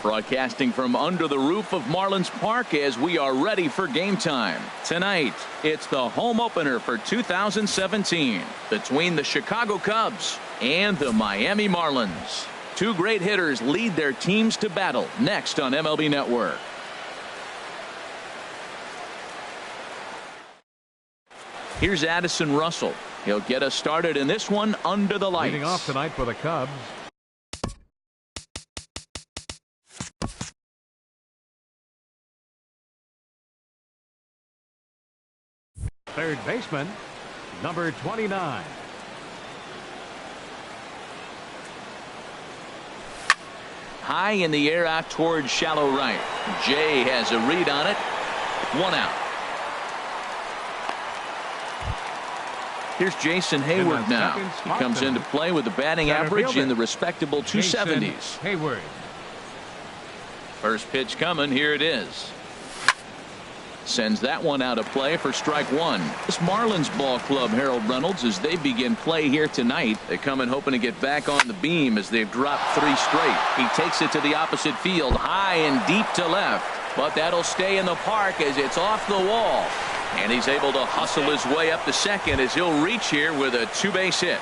Broadcasting from under the roof of Marlins Park as we are ready for game time. Tonight, it's the home opener for 2017 between the Chicago Cubs and the Miami Marlins. Two great hitters lead their teams to battle next on MLB Network. Here's Addison Russell. He'll get us started in this one under the lights. Leading off tonight for the Cubs. Third baseman, number 29. High in the air out towards shallow right. Jay has a read on it. One out. Here's Jason Hayward now. He comes into play with a batting average in the respectable 270s. Hayward. First pitch coming. Here it is. Sends that one out of play for strike one. This Marlins ball club, Harold Reynolds, as they begin play here tonight. They come in hoping to get back on the beam as they've dropped 3 straight. He takes it to the opposite field, high and deep to left. But that'll stay in the park as it's off the wall. And he's able to hustle his way up to second as he'll reach here with a 2-base hit.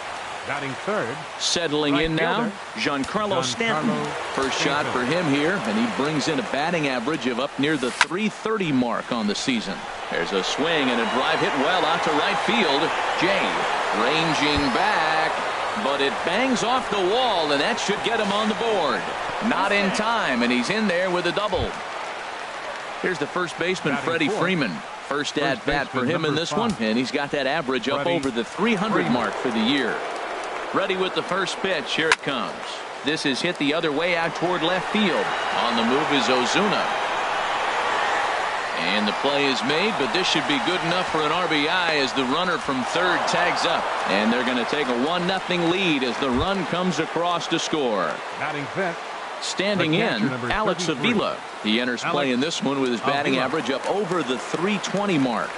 Batting third. Settling in now, Giancarlo Stanton. First shot for him here, and he brings in a batting average of up near the 330 mark on the season. There's a swing and a drive hit well out to right field. Jay ranging back, but it bangs off the wall, and that should get him on the board. Not in time, and he's in there with a double. Here's the first baseman, Freddie Freeman. First at bat for him in this one, and he's got that average up over the 300 mark for the year. Ready with the first pitch. Here it comes. This is hit the other way out toward left field. On the move is Ozuna. And the play is made, but this should be good enough for an RBI as the runner from third tags up. And they're going to take a 1-0 lead as the run comes across to score. Batting fifth. Standing in, Alex Avila. He enters play in this one with his batting average up over the 320 mark.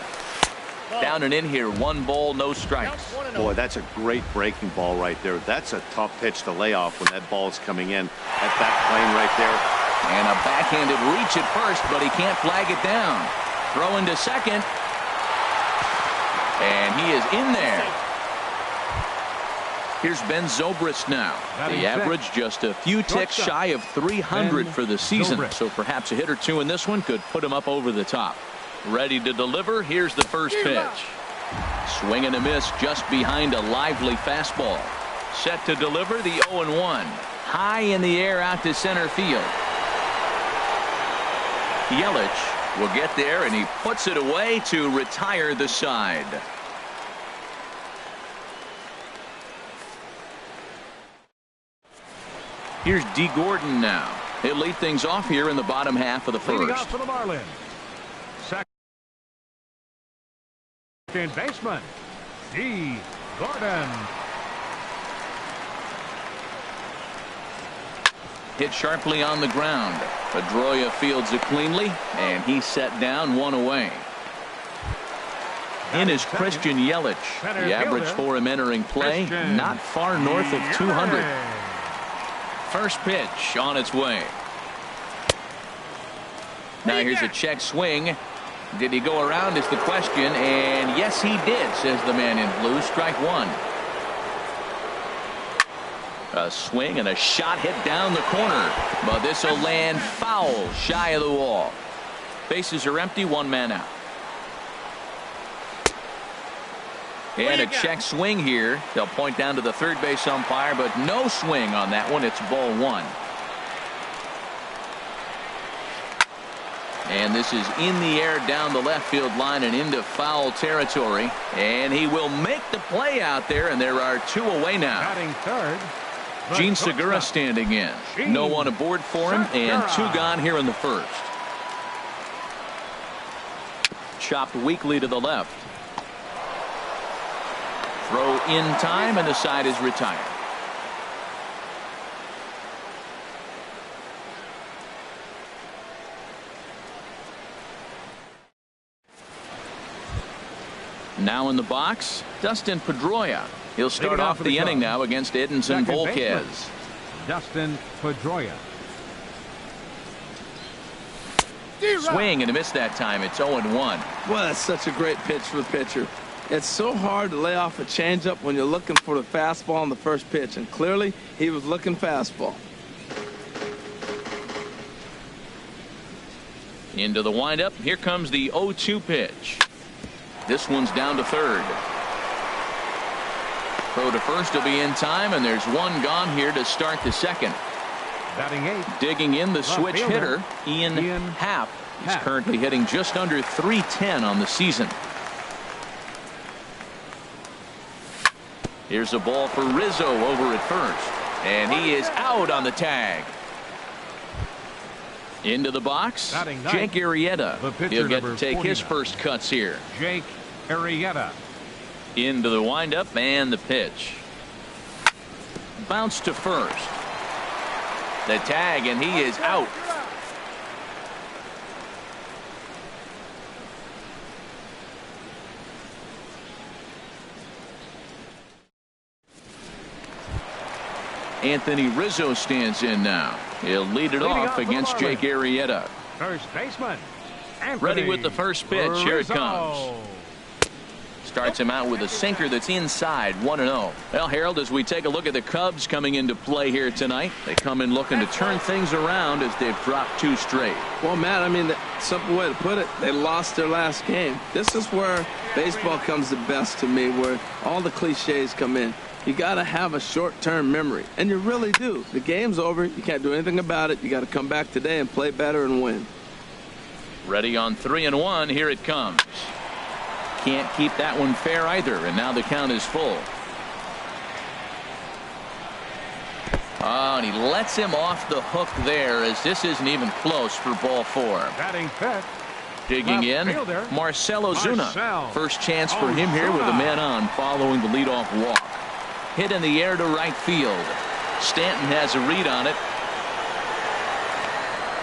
Down and in here, 1 ball, no strikes. Boy, that's a great breaking ball right there. That's a tough pitch to lay off when that ball's coming in at that plane right there. And a backhanded reach at first, but he can't flag it down. Throwing to second. And he is in there. Here's Ben Zobrist now. The average just a few ticks shy of 300 for the season. So perhaps a hit or two in this one could put him up over the top. Ready to deliver. Here's the first pitch. Swing and a miss just behind a lively fastball. Set to deliver the 0-1. High in the air out to center field. Yelich will get there, and he puts it away to retire the side. Here's D. Gordon now. He'll lead things off here in the bottom half of the first. Leading off for the Marlins. Second baseman, D. Gordon. Hit sharply on the ground. Pedroia fields it cleanly, and he's set down 1 away. In is Christian Yelich. The average for him entering play, not far north of 200. First pitch on its way. Now here's a check swing. Did he go around is the question, and yes he did, says the man in blue. Strike one. A swing and a shot hit down the corner, but this will land foul shy of the wall. Bases are empty, 1 man out. And a check swing here. They'll point down to the third base umpire, but no swing on that one. It's ball 1. And this is in the air down the left field line and into foul territory. And he will make the play out there, and there are 2 away now. Batting third. Gene Segura standing in. No one aboard for him, and 2 gone here in the first. Chopped weakly to the left. Throw in time, and the side is retired. Now in the box, Dustin Pedroia. He'll start off the inning now against Edinson Volquez. Dustin Pedroia. Swing and a miss that time. It's 0-1. Well, that's such a great pitch for the pitcher. It's so hard to lay off a changeup when you're looking for the fastball on the first pitch, and clearly he was looking fastball. Into the windup. Here comes the 0-2 pitch. This one's down to third. Throw to first will be in time, and there's one gone here to start the second. Batting 8. Digging in the switch hitter, Ian Happ. He's currently hitting just under .310 on the season. Here's a ball for Rizzo over at first, and he is out on the tag. Into the box, Jake Arrieta. He'll get to take his first cuts here. Jake Arrieta. Into the windup and the pitch. Bounce to first. The tag, and he is out. Anthony Rizzo stands in now. He'll lead it off against Jake Arrieta. First baseman. Anthony Ready with the first pitch. Here it Rizzo. comes. Starts him out with a sinker that's inside, 1-0. Well, Harold, as we take a look at the Cubs coming into play here tonight, they come in looking to turn things around as they've dropped 2 straight. Well, Matt, I mean, the simple way to put it, they lost their last game. This is where baseball comes the best to me, where all the cliches come in. You got to have a short-term memory, and you really do. The game's over. You can't do anything about it. You got to come back today and play better and win. Ready on 3-1. Here it comes. Can't keep that one fair either, and now the count is full. Oh, and he lets him off the hook there, as this isn't even close for ball 4. Batting fifth. Digging in, fielder, Marcell Ozuna. Marcell First chance for him here with a man on following the leadoff walk. Hit in the air to right field. Stanton has a read on it.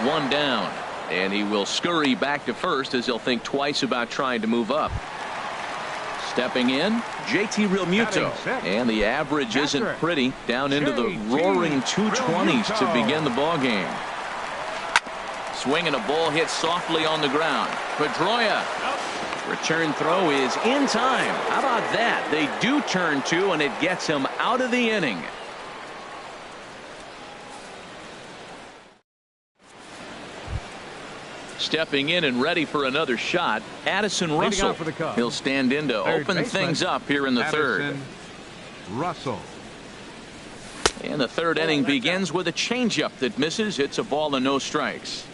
1 down, and he will scurry back to first as he'll think twice about trying to move up. Stepping in, JT Realmuto, and the average isn't pretty, down into the roaring 220s to begin the ball game. Swinging a ball hit softly on the ground. Pedroia. Return throw is in time. How about that? They do turn 2, and it gets him out of the inning. Stepping in and ready for another shot, Addison Russell. He'll stand in to open things up here in the third. Russell. And the third inning begins with a changeup that misses. It's a ball and no strikes.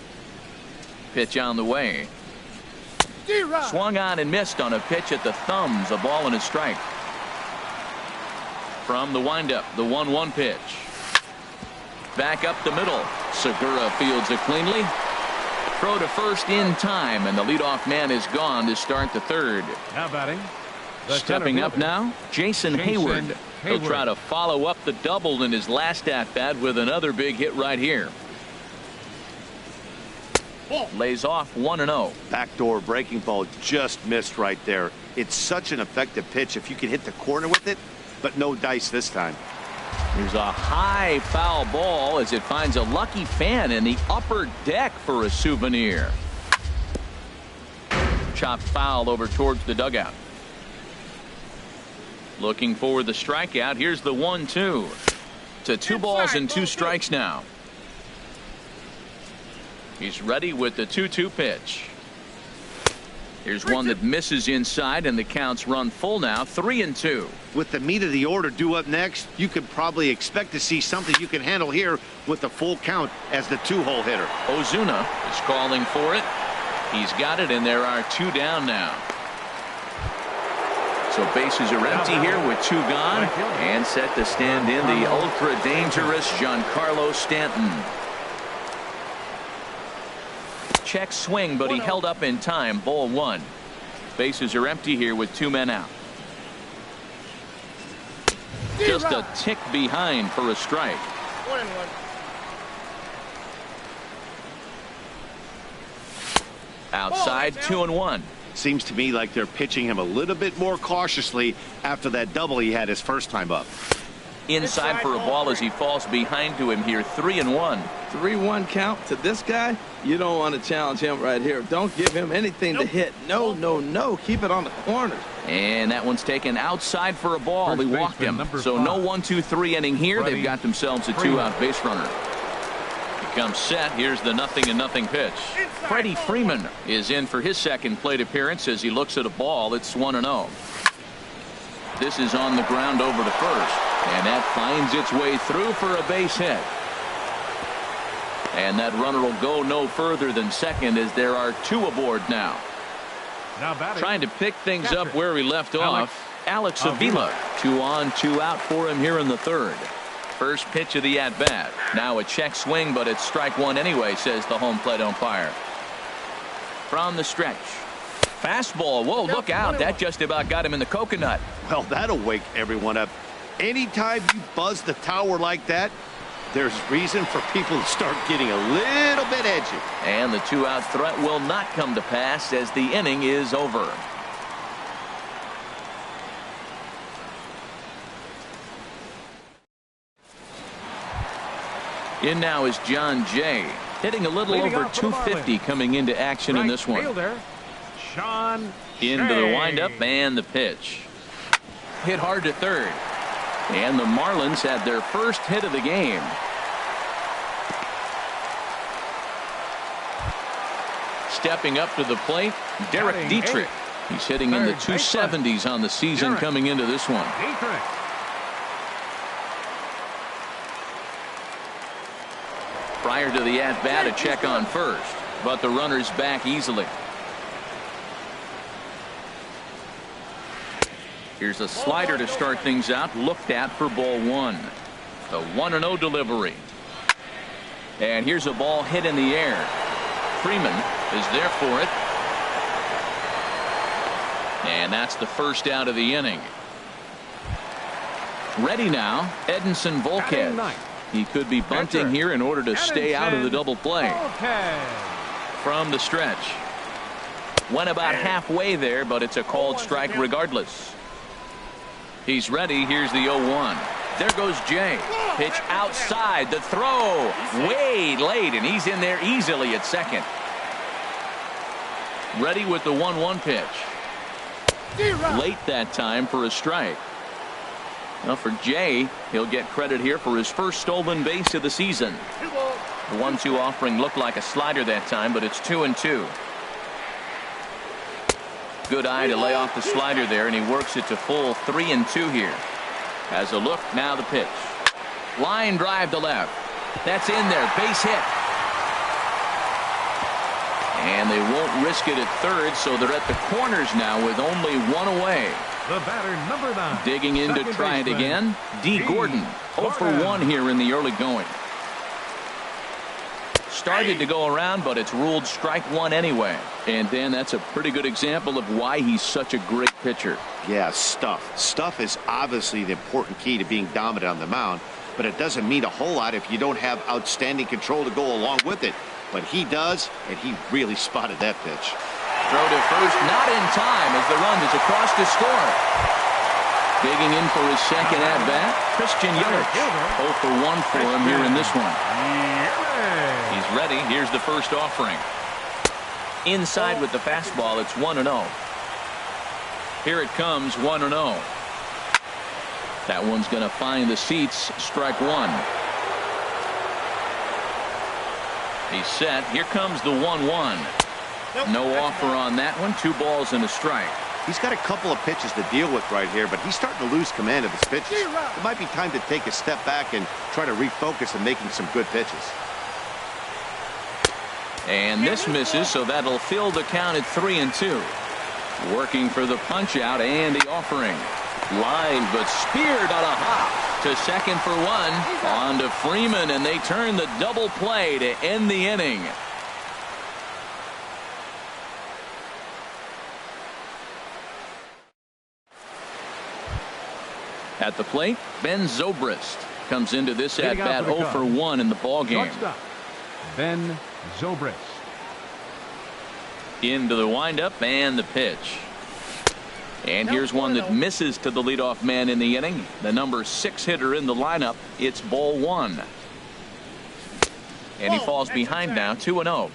Pitch on the way. Swung on and missed on a pitch at the thumbs. A ball and a strike. From the windup, the 1-1 pitch. Back up the middle. Segura fields it cleanly. Throw to first in time, and the leadoff man is gone to start the third. Now batting. Stepping up now, Jason Hayward. He'll try to follow up the double in his last at-bat with another big hit right here. Lays off 1-0. Backdoor breaking ball just missed right there. It's such an effective pitch if you can hit the corner with it, but no dice this time. There's a high foul ball as it finds a lucky fan in the upper deck for a souvenir. Chopped foul over towards the dugout. Looking for the strikeout. Here's the 1-2. To 2 balls and 2 strikes now. He's ready with the 2-2 pitch. Here's one that misses inside, and the counts run full now, 3-2. With the meat of the order due up next, you could probably expect to see something you can handle here with the full count as the 2-hole hitter. Ozuna is calling for it. He's got it, and there are 2 down now. So bases are empty here with 2 gone, and set to stand in the ultra-dangerous Giancarlo Stanton. Check swing, but he held up in time. Ball 1. Bases are empty here with 2 men out. Just a tick behind for a strike. 1-1. Outside, 2-1. Seems to me like they're pitching him a little bit more cautiously after that double he had his first time up. Inside for a ball as he falls behind to him here. 3-1. 3-1 count to this guy. You don't want to challenge him right here. Don't give him anything to hit. No, no, no. Keep it on the corners. And that one's taken outside for a ball. He walked him. So no 1-2-3 inning here. They've got themselves a 2-out base runner. He comes set. Here's the 0-0 pitch. Freddie Freeman is in for his second plate appearance as he looks at a ball. It's 1-0. This is on the ground over to first. And that finds its way through for a base hit. And that runner will go no further than second as there are 2 aboard now. Trying to pick things up where he left off. Alex Avila. 2 on, 2 out for him here in the third. First pitch of the at-bat. Now a check swing, but it's strike one anyway, says the home plate umpire. From the stretch. Fastball. Whoa, look out. That just about got him in the coconut. Well, that'll wake everyone up. Anytime you buzz the tower like that, there's reason for people to start getting a little bit edgy. And the 2-out threat will not come to pass as the inning is over. In now is John Jay, hitting a little over 250 coming into action in this one. Into the windup and the pitch. Hit hard to third. And the Marlins had their first hit of the game. Stepping up to the plate, Derek Dietrich. He's hitting in the 270s on the season coming into this one. Prior to the at-bat, a check on first, but the runner's back easily. Here's a slider to start things out, looked at for ball one. The 1-0 delivery. And here's a ball hit in the air. Freeman is there for it. And that's the first out of the inning. Ready now, Edinson Volquez. He could be bunting here in order to stay out of the double play. From the stretch. Went about halfway there, but it's a called strike regardless. He's ready. Here's the 0-1. There goes Jay. Pitch outside. The throw way late, and he's in there easily at second. Ready with the 1-1 pitch. Late that time for a strike. Now for Jay, he'll get credit here for his first stolen base of the season. The 1-2 offering looked like a slider that time, but it's 2-2. Good eye to lay off the slider there, and he works it to full 3-2 here. Has a look, now the pitch. Line drive to left. That's in there, base hit. And they won't risk it at third, so they're at the corners now with only 1 away. The batter, number 9. Digging in to try it again. D. Gordon, 0 for 1 here in the early going. Started to go around, but it's ruled strike one anyway. And Dan, that's a pretty good example of why he's such a great pitcher. Yeah, stuff. Stuff is obviously the important key to being dominant on the mound, but it doesn't mean a whole lot if you don't have outstanding control to go along with it. But he does, and he really spotted that pitch. Throw to first, not in time as the run is across to score. Digging in for his second at-bat, Christian Yelich. 0 for 1 for him here in this one. He's ready. Here's the first offering. Inside with the fastball, it's 1-0. Here it comes, 1-0. That one's going to find the seats, strike one. He's set. Here comes the 1-1. No offer on that one. 2 balls and a strike. He's got a couple of pitches to deal with right here, but he's starting to lose command of his pitches. It might be time to take a step back and try to refocus on making some good pitches. And this misses, so that'll fill the count at 3-2. Working for the punch out and the offering. Line, but speared on a hop to second for 1. On to Freeman, and they turn the double play to end the inning. At the plate, Ben Zobrist comes into this at-bat 0 for 1 in the ballgame. Ben Zobrist. Into the windup and the pitch. And here's one that misses to the leadoff man in the inning. The number 6 hitter in the lineup. It's ball 1. And he falls behind now, 2-0.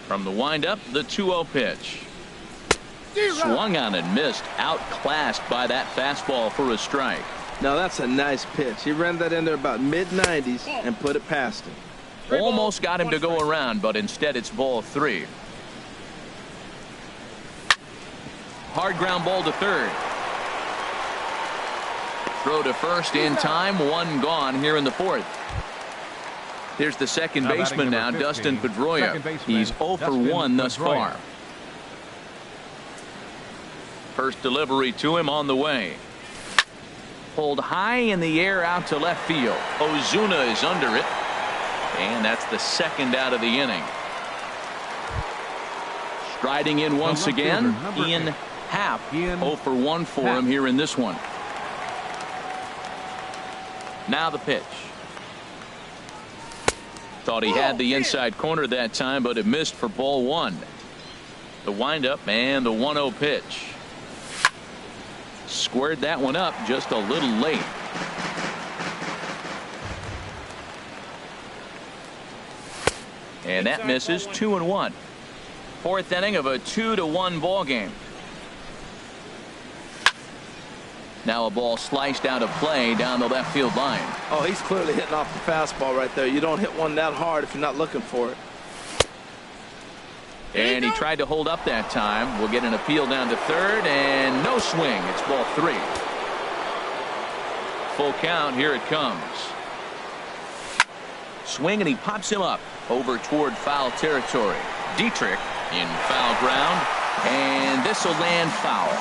From the windup, the 2-0 pitch. Swung on and missed. Outclassed by that fastball for a strike. Now that's a nice pitch. He ran that in there about mid-90s and put it past him. Almost got him to go around, but instead it's ball 3. Hard ground ball to third. Throw to first in time. 1 gone here in the 4th. Here's the second baseman now, Dustin Pedroia. He's 0 for 1 thus far. First delivery to him on the way. Pulled high in the air out to left field. Ozuna is under it. And that's the second out of the inning. Striding in once again, Ian Happ. 0 for 1 for him here in this one. Now the pitch. Thought he had the inside corner that time, but it missed for ball 1. The windup and the 1-0 pitch. Squared that one up just a little late. And that misses. 2-1. 4th inning of a 2-1 ball game. Now a ball sliced out of play down the left field line. Oh, he's clearly hitting off the fastball right there. You don't hit one that hard if you're not looking for it. And he tried to hold up that time. We'll get an appeal down to third, and no swing. It's ball 3. Full count. Here it comes. Swing, and he pops him up over toward foul territory. Dietrich in foul ground, and this will land foul.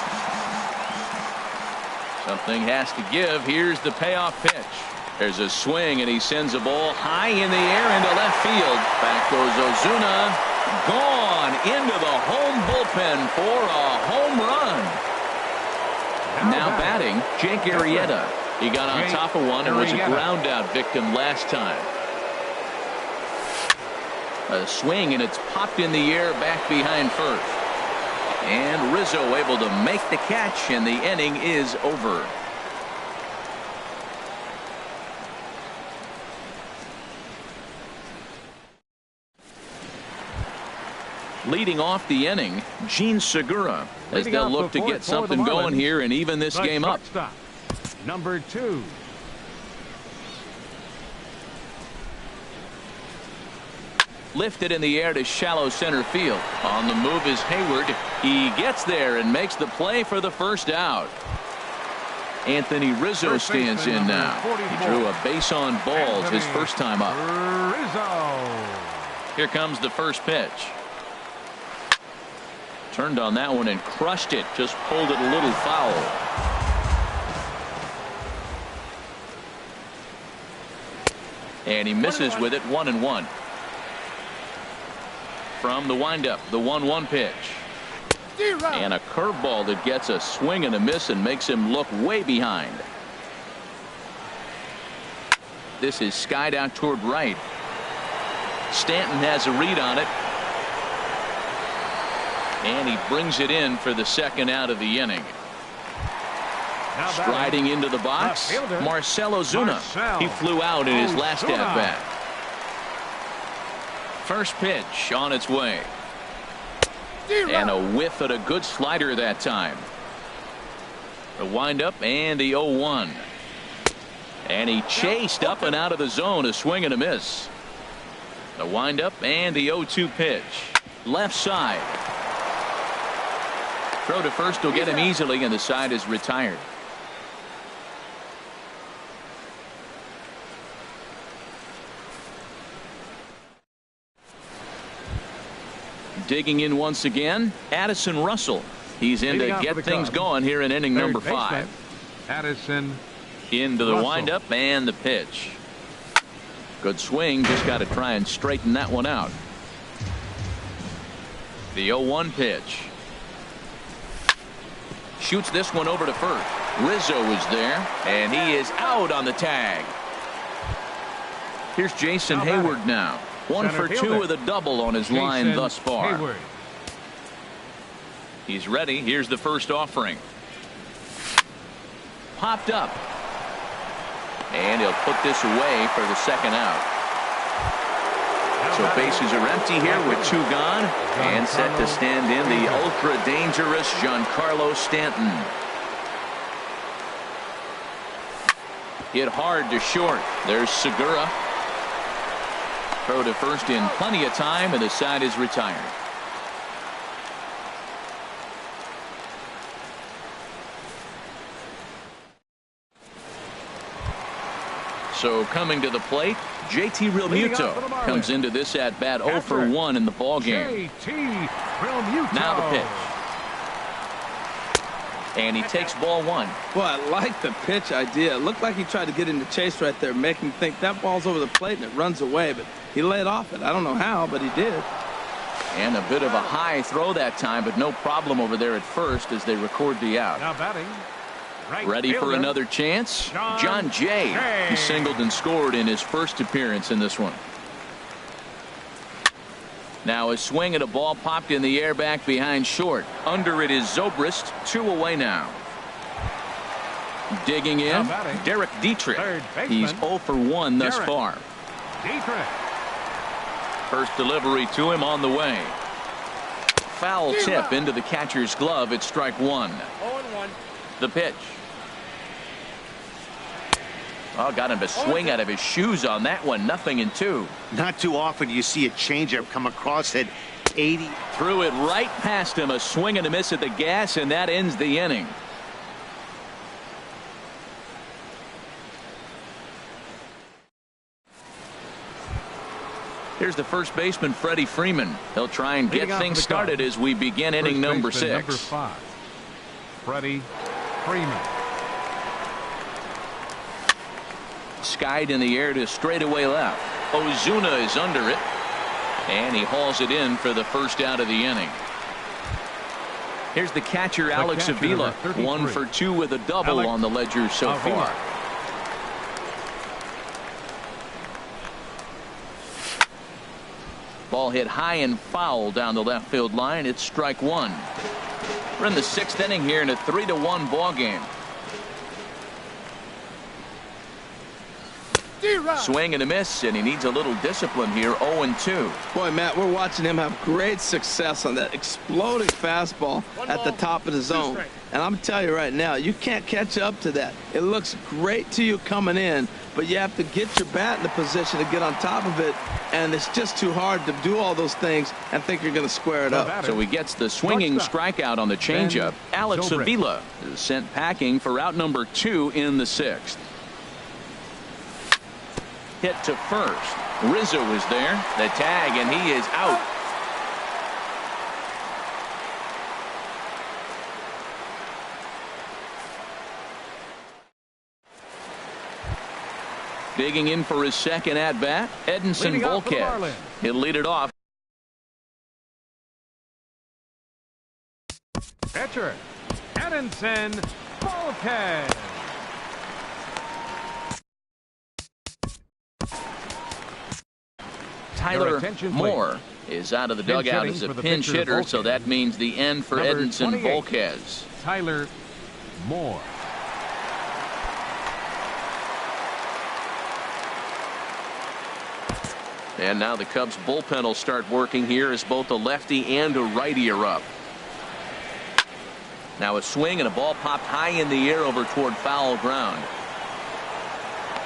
Something has to give. Here's the payoff pitch. There's a swing, and he sends a ball high in the air into left field. Back goes Ozuna. Gone into the home bullpen for a home run. Now batting, Jake Arrieta. He got on top of one and was a ground out victim last time. A swing, and it's popped in the air back behind first. And Rizzo able to make the catch, and the inning is over. Leading off the inning, Gene Segura, as they'll look to get something going here and even this game up. Number 2. Lifted in the air to shallow center field. On the move is Hayward. He gets there and makes the play for the first out. Anthony Rizzo stands in now. He drew a base on balls his first time up. Here comes the first pitch. Turned on that one and crushed it. Just pulled it a little foul. And he misses with it. 1-1. From the windup, the 1-1 pitch. And a curveball that gets a swing and a miss and makes him look way behind. This is skied out toward right. Stanton has a read on it. And he brings it in for the second out of the inning. Striding into the box, Marcell Ozuna. He flew out in his last at-bat. First pitch on its way. And a whiff at a good slider that time. The windup and the 0-1. And he chased up and out of the zone, a swing and a miss. The windup and the 0-2 pitch. Left side. Throw to first will get him easily, and the side is retired. Digging in once again, Addison Russell. He's in to get things going here in inning number 5. Addison. Into the windup and the pitch. Good swing. Just got to try and straighten that one out. The 0-1 pitch. Shoots this one over to first. Rizzo is there, and he is out on the tag. Here's Jason Hayward now. 1 for 2 with a double on his line thus far. He's ready. Here's the first offering. Popped up. And he'll put this away for the second out. So bases are empty here with 2 gone. And set to stand in the ultra-dangerous Giancarlo Stanton. Hit hard to short. There's Segura. Throw to first in plenty of time, and the side is retired. So coming to the plate, JT Realmuto comes into this at bat 0 for 1 in the ball game. Now the pitch. And he takes ball 1. Boy, I like the pitch idea. It looked like he tried to get into chase right there, make him think that ball's over the plate and it runs away, but he laid off it. I don't know how, but he did. And a bit of a high throw that time, but no problem over there at first as they record the out. Now batting. Right Ready for fielder, another chance? John Jay. He singled and scored in his first appearance in this one. Now a swing at a ball popped in the air back behind short. Under it is Zobrist. 2 away now. Digging in, Derek Dietrich. He's 0 for 1 thus far. Dietrich. First delivery to him on the way. Foul tip into the catcher's glove. It's strike 1. 0-1. The pitch. Oh, got him to swing out of his shoes on that one. 0-2. Not too often you see a changeup come across at 80. Threw it right past him. A swing and a miss at the gas, and that ends the inning. Here's the first baseman, Freddie Freeman. He'll try and get things started as we begin inning number 6. Number 5. Freddie Freeman. Skied in the air to straightaway left. Ozuna is under it. And he hauls it in for the first out of the inning. Here's the catcher, Alex Avila. 1 for 2 with a double on the ledger so far. Ball hit high and foul down the left field line. It's strike 1. We're in the 6th inning here in a 3-1 ball game. Swing and a miss, and he needs a little discipline here. 0-2. Boy, Matt, we're watching him have great success on that exploding fastball at the top of the zone. And I'm telling you right now, you can't catch up to that. It looks great to you coming in, but you have to get your bat in the position to get on top of it, and it's just too hard to do all those things and think you're going to square it up. So he gets the swinging strikeout on the changeup. Alex Avila is sent packing for out number 2 in the 6th. Hit to first. Rizzo is there. The tag, and he is out. Digging in for his second at bat, Edinson Volquez. He'll lead it off. Catcher, Edinson Volquez. Tyler Moore is out of the dugout as a pinch hitter, so that means the end for Edinson Volquez. Tyler Moore. And now the Cubs bullpen will start working here as both a lefty and a righty are up. Now a swing and a ball popped high in the air over toward foul ground.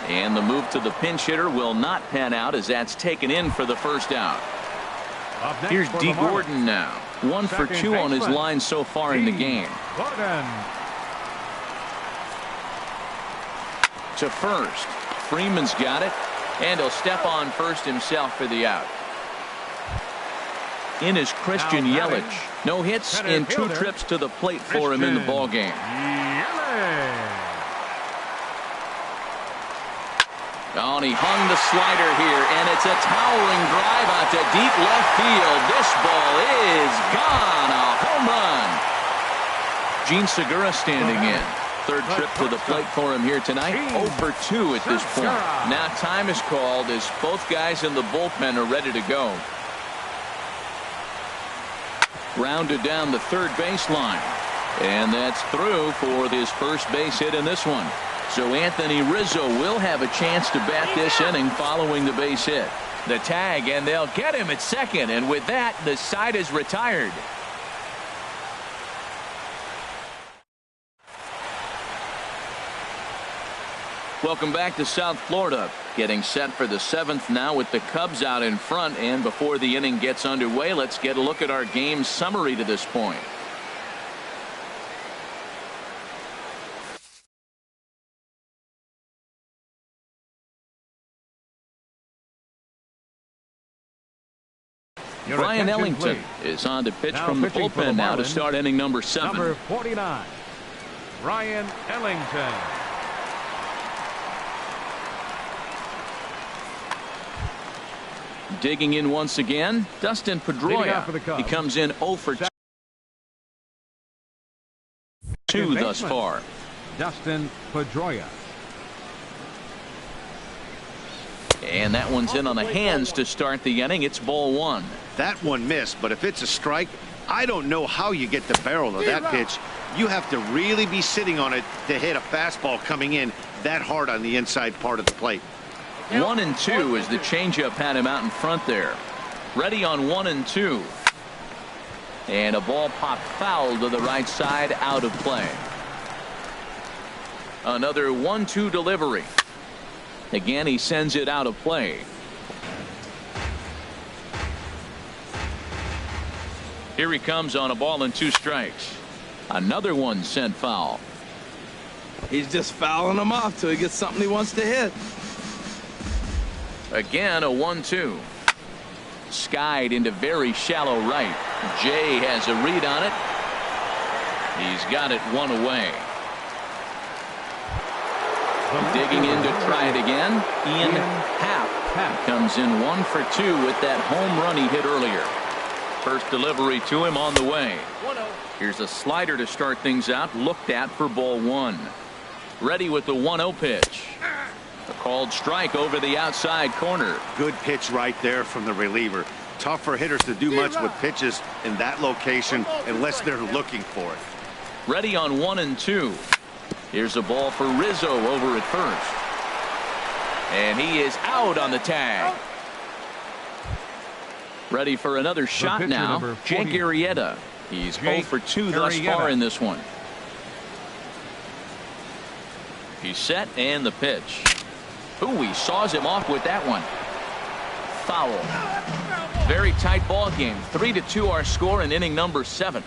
And the move to the pinch hitter will not pan out as that's taken in for the first out. Here's D. Gordon now. 1 for 2 on his line so far in the game. To first. Freeman's got it. And he'll step on first himself for the out. In is Christian Yelich. No hits in 2 trips to the plate for him in the ballgame. Oh, and he hung the slider here, and it's a towering drive out to deep left field. This ball is gone. A home run. Gene Segura standing in. 3rd trip to the plate for him here tonight. 0 for 2 at this point. Now time is called as both guys in the bullpen are ready to go. Grounded down the third baseline. And that's through for his first base hit in this one. So Anthony Rizzo will have a chance to bat this inning following the base hit. The tag, and they'll get him at second. And with that, the side is retired. Welcome back to South Florida. Getting set for the 7th now with the Cubs out in front. And before the inning gets underway, let's get a look at our game summary to this point. Brian Ellington is on to pitch from the bullpen now to start inning number 7. Number 49, Brian Ellington. Digging in once again, Dustin Pedroia. He comes in 0 for 2 thus far. Dustin Pedroia. And that one's in on the hands to start the inning. It's ball 1. That one missed, but if it's a strike, I don't know how you get the barrel of that pitch. You have to really be sitting on it to hit a fastball coming in that hard on the inside part of the plate. 1 and 2 as the changeup had him out in front there. Ready on 1 and 2. And a ball popped foul to the right side, out of play. Another 1-2 delivery. Again, he sends it out of play. Here he comes on a ball and 2 strikes. Another one sent foul. He's just fouling them off till he gets something he wants to hit. Again, a 1-2. Skied into very shallow right. Jay has a read on it. He's got it 1 away. Digging in to try it again. Ian Happ comes in 1 for 2 with that home run he hit earlier. First delivery to him on the way. Here's a slider to start things out, looked at for ball 1. Ready with the 1-0 pitch. A called strike over the outside corner. Good pitch right there from the reliever. Tough for hitters to do much with pitches in that location unless they're looking for it. Ready on 1 and 2. Here's a ball for Rizzo over at first. And he is out on the tag. Ready for another shot now. Jake Arrieta. He's 0 for 2 thus far in this one. He's set and the pitch. Ooh, he saws him off with that one. Foul. Very tight ball game. 3-2 our score in inning number 7.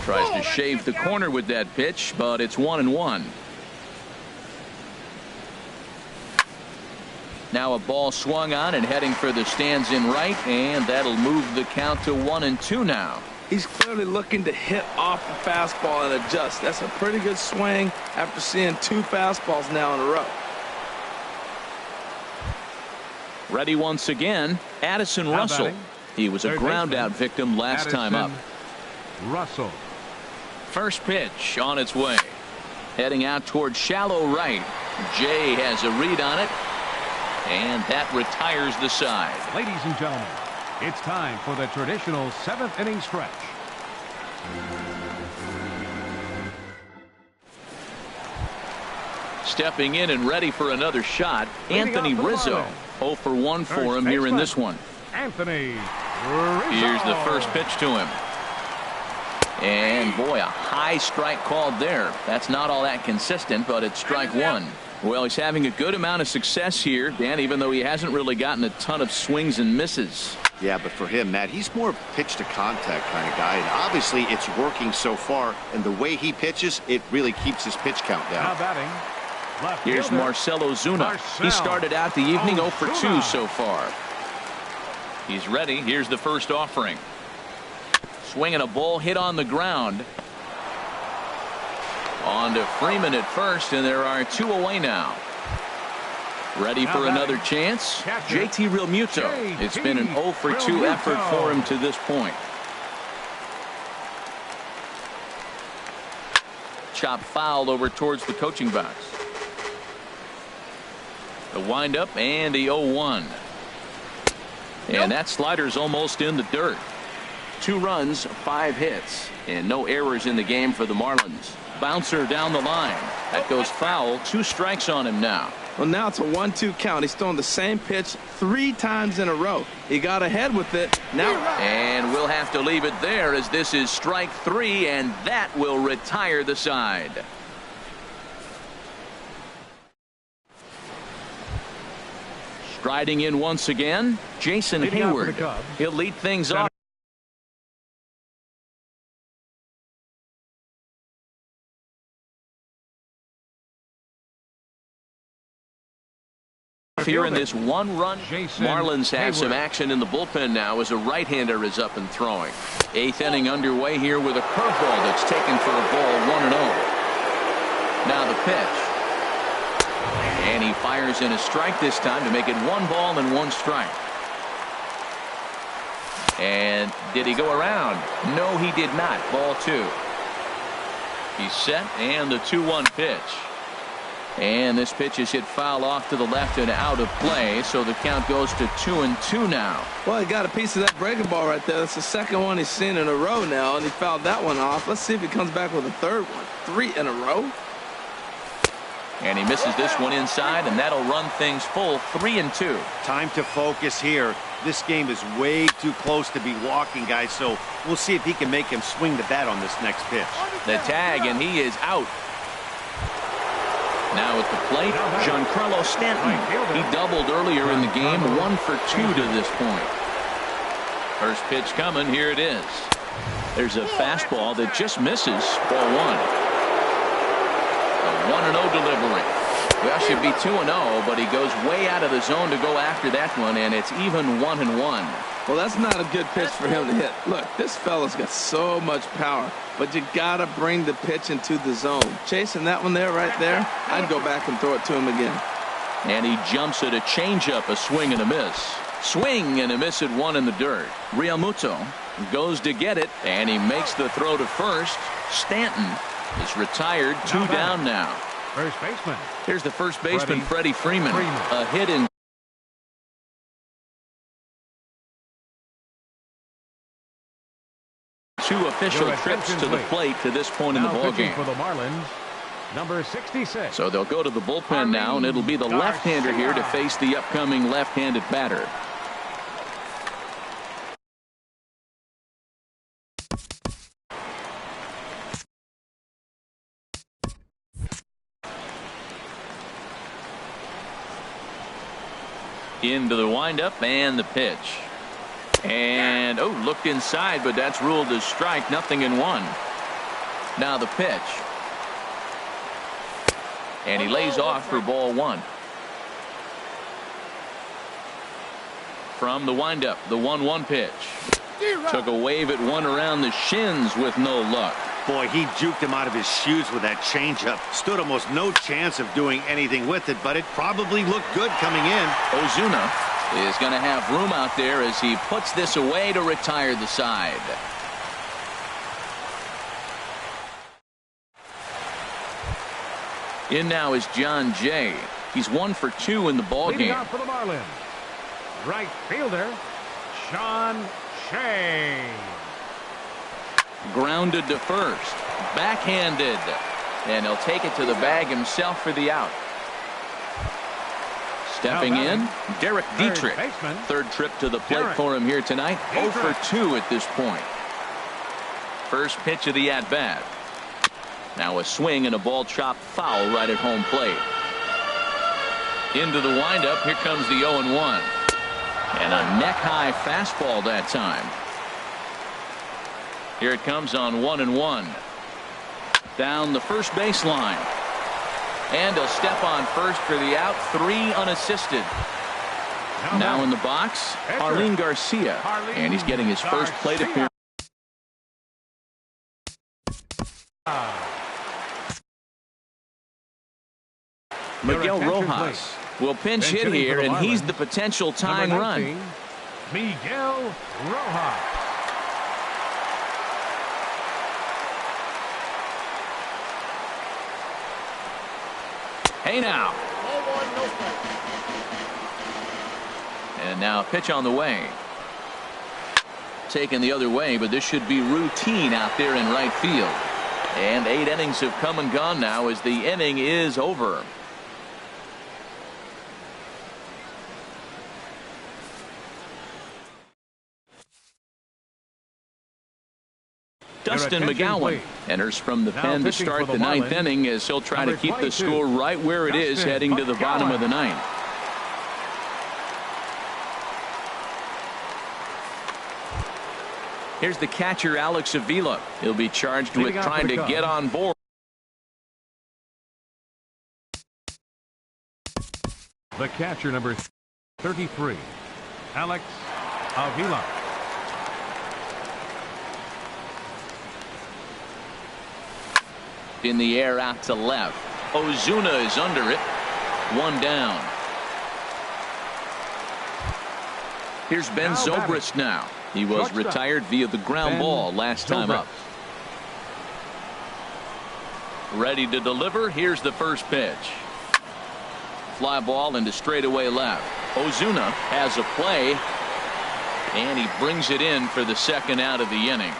Tries to shave the corner with that pitch, but it's 1-1. Now a ball swung on and heading for the stands in right, and that'll move the count to 1-2 now. He's clearly looking to hit off the fastball and adjust. That's a pretty good swing after seeing 2 fastballs now in a row. Ready once again, Addison Russell. He was a ground out victim last time up. Russell. First pitch on its way. Heading out toward shallow right. Jay has a read on it. And that retires the side. Ladies and gentlemen, it's time for the traditional 7th inning stretch. Stepping in and ready for another shot, Anthony Rizzo. 0 for 1 for him here in this one. Anthony Rizzo. Here's the first pitch to him. And boy, a high strike called there. That's not all that consistent, but it's strike 1. Well, he's having a good amount of success here, Dan, even though he hasn't really gotten a ton of swings and misses. Yeah, but for him, Matt, he's more pitch to contact kind of guy. And obviously, it's working so far. And the way he pitches, it really keeps his pitch count down. Now batting. Here's Marcell Ozuna. He started out the evening 0 for 2 so far. He's ready. Here's the first offering. Swinging a ball hit on the ground. On to Freeman at first, and there are 2 away now. Ready for another chance? JT Realmuto. It's been an 0 for 2 effort for him to this point. Chop foul over towards the coaching box. The windup and the 0-1. And that slider's almost in the dirt. 2 runs, 5 hits, and no errors in the game for the Marlins. Bouncer down the line. That goes foul. 2 strikes on him now. Well, now it's a 1-2 count. He's throwing the same pitch 3 times in a row. He got ahead with it. Now, and we'll have to leave it there as this is strike 3, and that will retire the side. Striding in once again, Jason Hayward. He'll lead things off. Here in this 1-run, Marlins have some action in the bullpen now as a right-hander is up and throwing. 8th inning underway here with a curveball that's taken for a ball, 1-0. Now the pitch. And he fires in a strike this time to make it 1 ball and 1 strike. And did he go around? No, he did not. Ball 2. He's set, and the 2-1 pitch. And this pitch is hit foul off to the left and out of play, so the count goes to 2-2 now. Well, he got a piece of that breaking ball right there. That's the second one he's seen in a row now, and he fouled that one off. Let's see if he comes back with a third one. 3 in a row. And he misses this one inside, and that'll run things full. 3-2. Time to focus here. This game is way too close to be walking, guys, so we'll see if he can make him swing the bat on this next pitch. The tag, and he is out. Now at the plate, Giancarlo Stanton. He doubled earlier in the game, 1 for 2 to this point. First pitch coming, here it is. There's a fastball that just misses, ball 1. A 1-0 delivery. Well, should be 2-0, but he goes way out of the zone to go after that one, and it's even 1-1. Well, that's not a good pitch for him to hit. Look, this fella's got so much power, but you gotta bring the pitch into the zone. Chasing that one there, right there, I'd go back and throw it to him again. And he jumps at a changeup, a swing and a miss. Swing and a miss at 1 in the dirt. Realmuto goes to get it, and he makes the throw to first. Stanton is retired, 2 down now. First baseman. Here's the first baseman, Freddie Freeman. A hit in. Two official trips to the plate to this point in the ballgame. For the Marlins, number 66. So they'll go to the bullpen now, and it'll be the left-hander here to face the upcoming left-handed batter. Into the windup and the pitch. And, oh, looked inside, but that's ruled as strike. 0-1. Now the pitch. And he lays off for ball 1. From the windup, the 1-1 pitch. Took a wave at 1 around the shins with no luck. Boy, he juked him out of his shoes with that changeup. Stood almost no chance of doing anything with it, but it probably looked good coming in. Ozuna is going to have room out there as he puts this away to retire the side. In now is John Jay. He's 1 for 2 in the ballgame. For the Marlins, right fielder, Sean Shea. Grounded to first. Backhanded. And he'll take it to the bag himself for the out. Stepping in, Derek Dietrich. Third trip to the plate for him here tonight. 0 for 2 at this point. First pitch of the at-bat. Now a swing and a ball chopped foul right at home plate. Into the windup. Here comes the 0-1. And a neck-high fastball that time. Here it comes on 1-1. Down the first baseline. And he'll step on first for the out. 3 unassisted. Now in the box, Arlene Garcia. And he's getting his first plate appearance. Miguel Rojas will pinch hit here, and he's the potential tying run. Miguel Rojas. Hey now. And now a pitch on the way. taken the other way, but this should be routine out there in right field. And 8 innings have come and gone now as the inning is over. Dustin McGowan enters from the pen to start the 9th inning as he'll try to keep the score right where it is heading to the bottom of the 9th. Here's the catcher, Alex Avila. He'll be charged with trying to get on board. The catcher, number 33, Alex Avila. In the air out to left. Ozuna is under it. 1 down. Here's Ben Zobrist now. He was retired via the ground ball last time up. Ready to deliver. Here's the first pitch. Fly ball into straightaway left. Ozuna has a play, and he brings it in for the second out of the inning.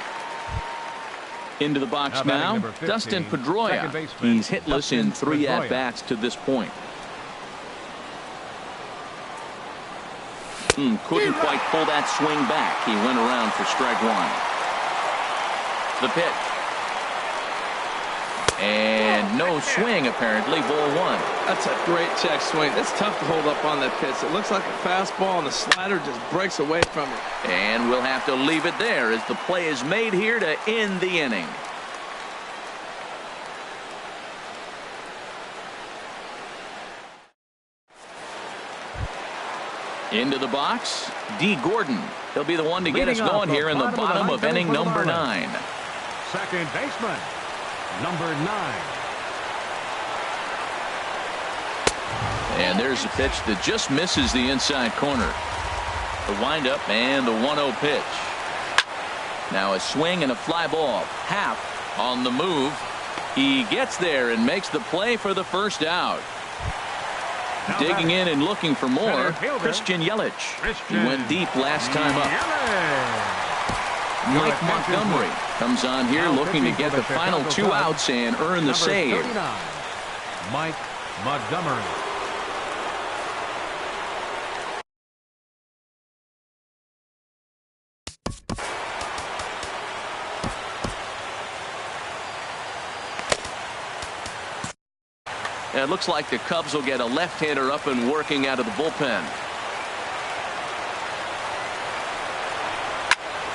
Into the box now, 15, Dustin Pedroia. He's hitless in 3 at-bats to this point. Couldn't quite pull that swing back. He went around for strike 1. The pitch. And no swing, apparently. Ball 1. That's a great check swing. It's tough to hold up on that pitch. It looks like a fastball, and the slider just breaks away from it. And we'll have to leave it there as the play is made here to end the inning. Into the box, D. Gordon. He'll be the one to get us going here in the bottom of inning number 9. Second baseman, number 9. And there's a pitch that just misses the inside corner. The windup and the 1-0 pitch. Now a swing and a fly ball. Half on the move. He gets there and makes the play for the first out. Digging in and looking for more, Christian Yelich. He went deep last time up. Mike Montgomery comes on here looking to get the final 2 outs and earn the save. Mike Montgomery. It looks like the Cubs will get a left-hander up and working out of the bullpen.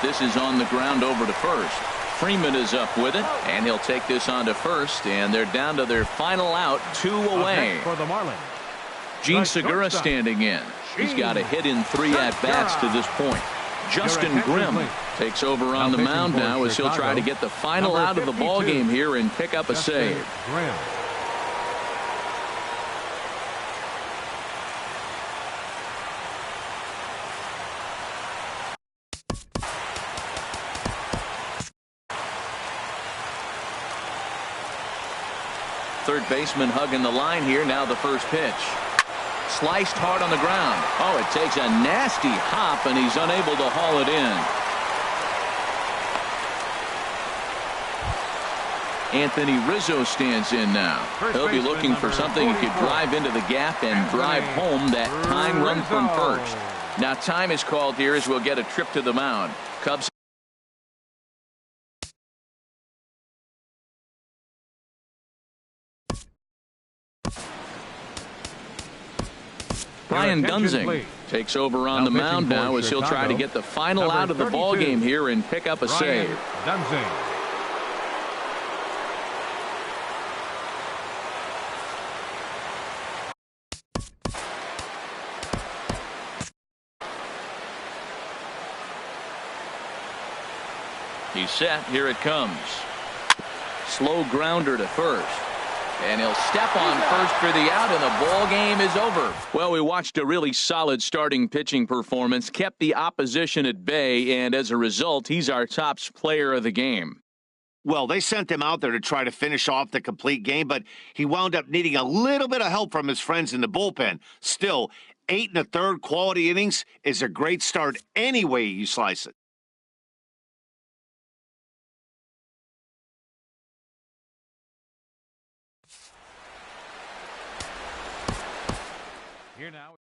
This is on the ground over to first. Freeman is up with it, and he'll take this on to first, and they're down to their final out, 2 away. For the Marlins, Gene Segura standing in. He's got a hit in 3 at-bats to this point. Justin Grimm takes over on the mound now as he'll try to get the final out of the ball game here and pick up a save. Grimm. Third baseman hugging the line here. Now the first pitch. Sliced hard on the ground. Oh, it takes a nasty hop, and he's unable to haul it in. Anthony Rizzo stands in now. He'll be looking for something he could drive into the gap and drive home that tying run from first. Now time is called here as we'll get a trip to the mound. Cubs. Brian Dunsing takes over on the mound now as he'll try to get the final out of the ball game here and pick up a save. Dunsing. He's set. Here it comes. Slow grounder to first. And he'll step on first for the out, and the ball game is over. Well, we watched a really solid starting pitching performance, kept the opposition at bay, and as a result, he's our top player of the game. Well, they sent him out there to try to finish off the complete game, but he wound up needing a little bit of help from his friends in the bullpen. Still, 8 1/3 quality innings is a great start any way you slice it. Here now.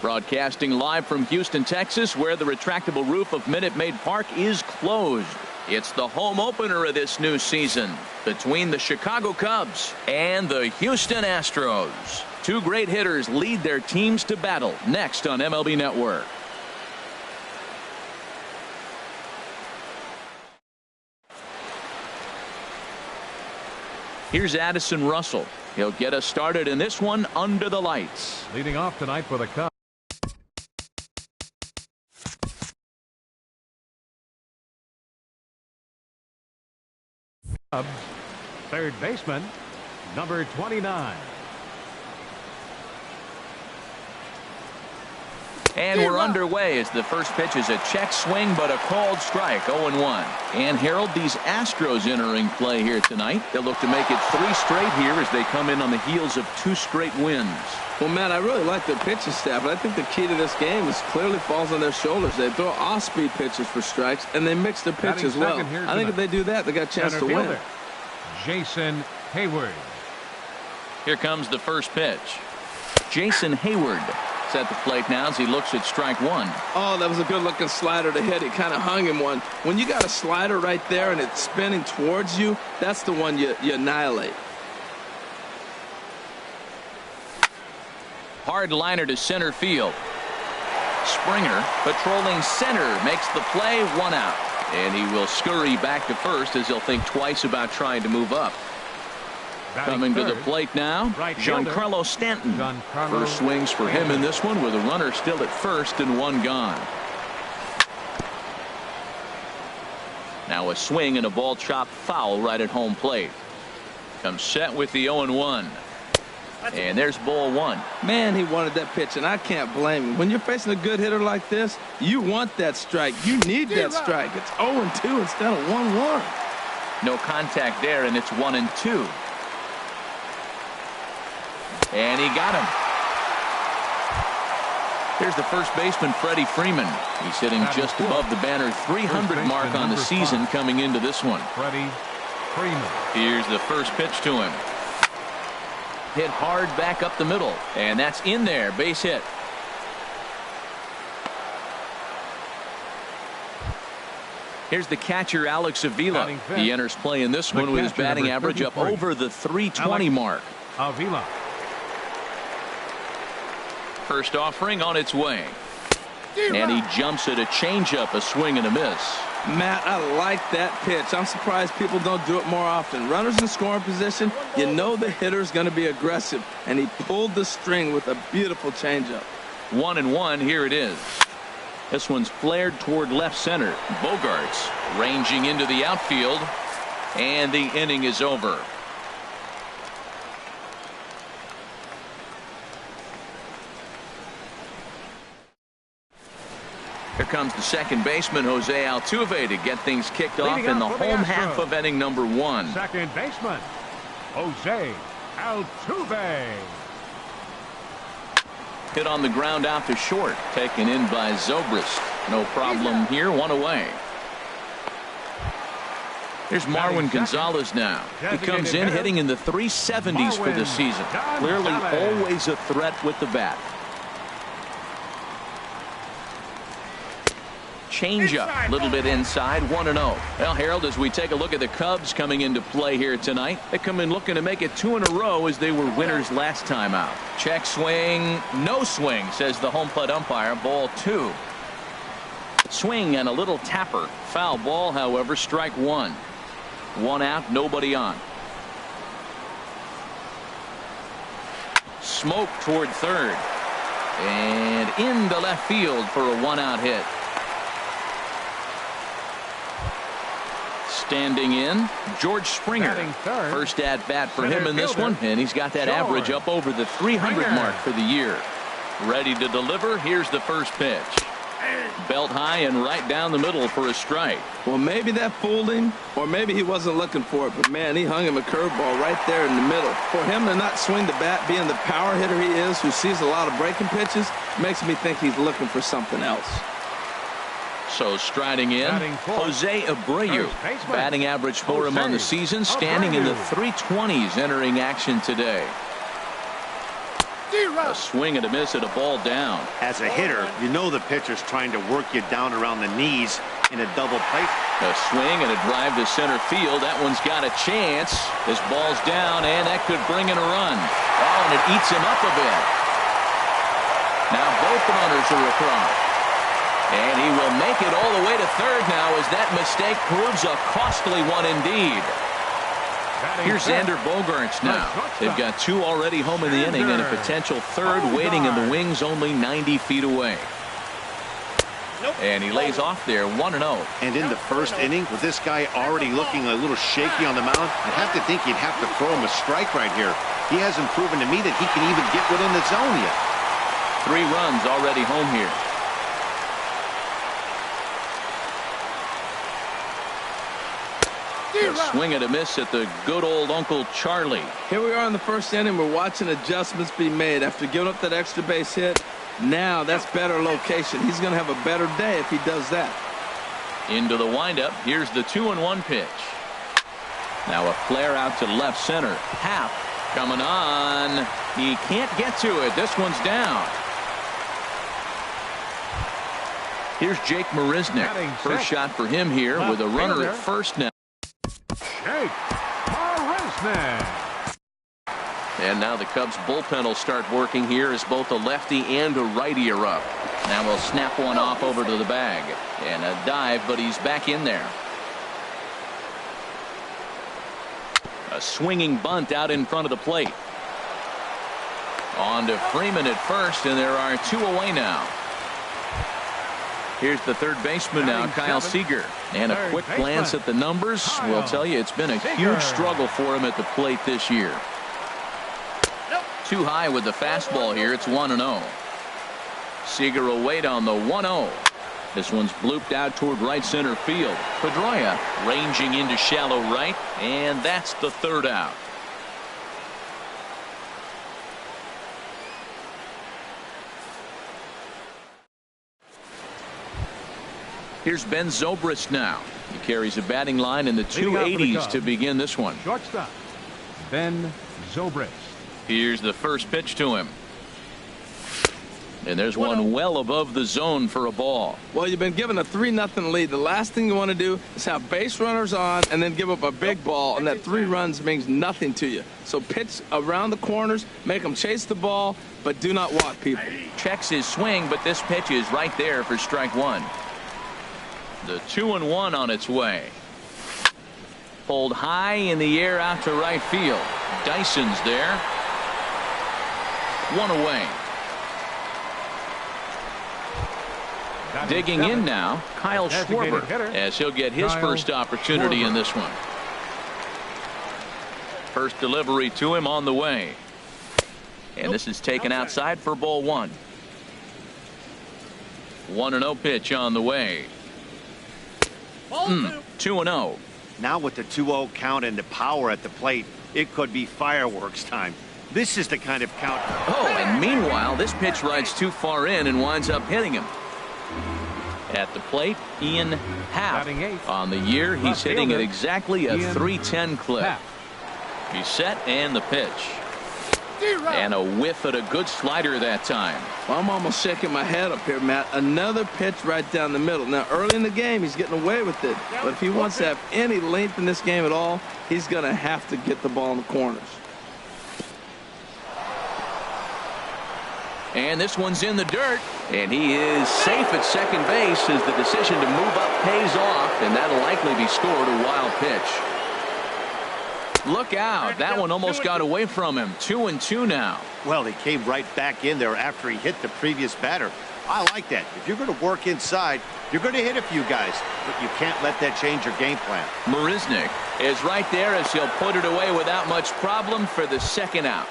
Broadcasting live from Houston, Texas, where the retractable roof of Minute Maid Park is closed. It's the home opener of this new season between the Chicago Cubs and the Houston Astros. Two great hitters lead their teams to battle next on MLB Network. Here's Addison Russell. He'll get us started in this one under the lights. Leading off tonight for the Cubs. Third baseman, number 29. And we're underway as the first pitch is a check swing, but a called strike, 0-1. And Harold, these Astros entering play here tonight. They'll look to make it 3 straight here as they come in on the heels of 2 straight wins. Well, Matt, I really like their pitching staff, but I think the key to this game is clearly falls on their shoulders. They throw off-speed pitches for strikes, and they mix their pitch as well. I think if they do that, they got a chance to win. Jason Hayward. Here comes the first pitch. Jason Hayward is at the plate now as he looks at strike 1. Oh, that was a good-looking slider to hit. He kind of hung him one. When you got a slider right there and it's spinning towards you, that's the one you annihilate. Hard liner to center field. Springer patrolling center makes the play, 1 out. And he will scurry back to first as he'll think twice about trying to move up. Coming to the plate now, Giancarlo Stanton. First swings for him in this one with a runner still at first and 1 gone. Now a swing and a ball chopped foul right at home plate. Comes set with the 0-1. And there's ball 1. Man, he wanted that pitch, and I can't blame him. When you're facing a good hitter like this, you want that strike. You need that strike. It's 0-2 instead of 1-1. No contact there, and it's 1-2. And he got him. Here's the first baseman, Freddie Freeman. He's hitting just above the banner 300 mark on the season coming into this one. Freddie Freeman. Here's the first pitch to him. Hit hard back up the middle, and that's in there. Base hit. Here's the catcher, Alex Avila. He enters play in this one with his batting average up over the 320 mark. Avila. First offering on its way. And he jumps at a changeup, a swing and a miss. Matt, I like that pitch. I'm surprised people don't do it more often. Runners in scoring position, you know the hitter's going to be aggressive, and he pulled the string with a beautiful changeup. 1-1, here it is. This one's flared toward left center. Bogarts ranging into the outfield, and the inning is over. Here comes the second baseman, Jose Altuve, to get things kicked off in the home half of inning number 1. Second baseman, Jose Altuve. Hit on the ground out to short, taken in by Zobrist. No problem here, 1 away. Here's Marwin Gonzalez now. He comes in hitting in the 370s for the season. Clearly always a threat with the bat. Changeup, a little bit inside, 1-0. Well, Harold, as we take a look at the Cubs coming into play here tonight, they come in looking to make it 2 in a row as they were winners last time out. Check swing, no swing, says the home plate umpire. Ball 2. Swing and a little tapper. Foul ball, however, strike 1. 1 out, nobody on. Smoke toward third. And into left field for a 1-out hit. Standing in, George Springer. First at bat for him in this one, and he's got that average up over the 300 mark for the year. Ready to deliver. Here's the first pitch. Belt high and right down the middle for a strike. Well, maybe that fooled him, or maybe he wasn't looking for it, but man, he hung him a curveball right there in the middle. For him to not swing the bat, being the power hitter he is, who sees a lot of breaking pitches, makes me think he's looking for something else. So striding in, Jose Abreu. Batting average for him on the season, standing in the 320s entering action today. A swing and a miss at a ball down. As a hitter, you know the pitcher's trying to work you down around the knees in a double play. A swing and a drive to center field. That one's got a chance. This ball's down, and that could bring in a run. Oh, and it eats him up a bit. Now both runners are across. And he will make it all the way to third now as that mistake proves a costly one indeed. Here's Xander Bogaerts now. They've got two already home in the inning and a potential third waiting in the wings only 90 feet away. And he lays off there 1-0. And in the first inning, with this guy already looking a little shaky on the mound, I'd have to think you'd have to throw him a strike right here. He hasn't proven to me that he can even get within the zone yet. 3 runs already home here. A swing and a miss at the good old Uncle Charlie. Here we are in the first inning. We're watching adjustments be made after giving up that extra base hit. Now that's better location. He's going to have a better day if he does that. Into the windup. Here's the 2-1 pitch. Now a flare out to left center. Happ coming on. He can't get to it. This one's down. Here's Jake Marisnick. First shot for him here with a runner at first now. Jake Marisnick. And now the Cubs bullpen will start working here as both a lefty and a righty are up. Now we'll snap one off over to the bag. And a dive, but he's back in there. A swinging bunt out in front of the plate. On to Freeman at first, and there are 2 away now. Here's the third baseman now, Kyle Seager. And a quick glance at the numbers will tell you it's been a huge struggle for him at the plate this year. Too high with the fastball here. It's 1-0. Seager will wait on the 1-0. This one's blooped out toward right center field. Pedroia ranging into shallow right, and that's the third out. Here's Ben Zobrist now. He carries a batting line in the 280s to begin this one. Shortstop, Ben Zobrist. Here's the first pitch to him. And there's one well above the zone for a ball. Well, you've been given a 3-0 lead. The last thing you want to do is have base runners on and then give up a big ball, and that 3 runs means nothing to you. So pitch around the corners, make them chase the ball, but do not walk people. Checks his swing, but this pitch is right there for strike 1. The 2-1 on its way. Pulled high in the air out to right field. Dyson's there. 1 away. Digging in now, Kyle Schwarber, as he'll get his first opportunity in this one. First delivery to him on the way. And this is taken outside for ball 1. 1-0 pitch on the way. 2-0. Now with the 2-0 count and the power at the plate, it could be fireworks time. This is the kind of count. Oh, and meanwhile, this pitch rides too far in and winds up hitting him. At the plate, Ian Happ. On the year, he's hitting at exactly a .310 clip. He's set, and the pitch. And a whiff at a good slider that time. Well, I'm almost shaking my head up here, Matt. Another pitch right down the middle. Now, early in the game, he's getting away with it. But if he wants to have any length in this game at all, he's going to have to get the ball in the corners. And this one's in the dirt. And he is safe at second base as the decision to move up pays off. And that'll likely be scored a wild pitch. Look out. That one almost got away from him. 2-2 now. Well, he came right back in there after he hit the previous batter. I like that. If you're going to work inside, you're going to hit a few guys, but you can't let that change your game plan. Marisnick is right there as he'll put it away without much problem for the second out.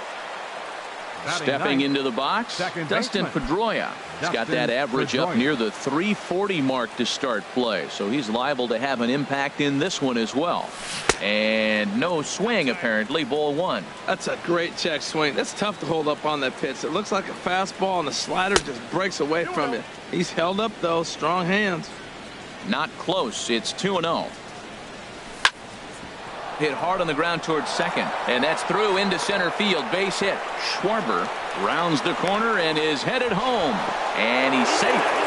Stepping into the box, Dustin Pedroia. He's got that average up near the 340 mark to start play, so he's liable to have an impact in this one as well. And no swing, apparently. Ball 1. That's a great check swing. That's tough to hold up on that pitch. It looks like a fastball, and the slider just breaks away from you. He's held up, though. Strong hands. Not close. It's 2-0. Hit hard on the ground towards second, and that's through into center field. Base hit. Schwarber rounds the corner and is headed home, and he's safe.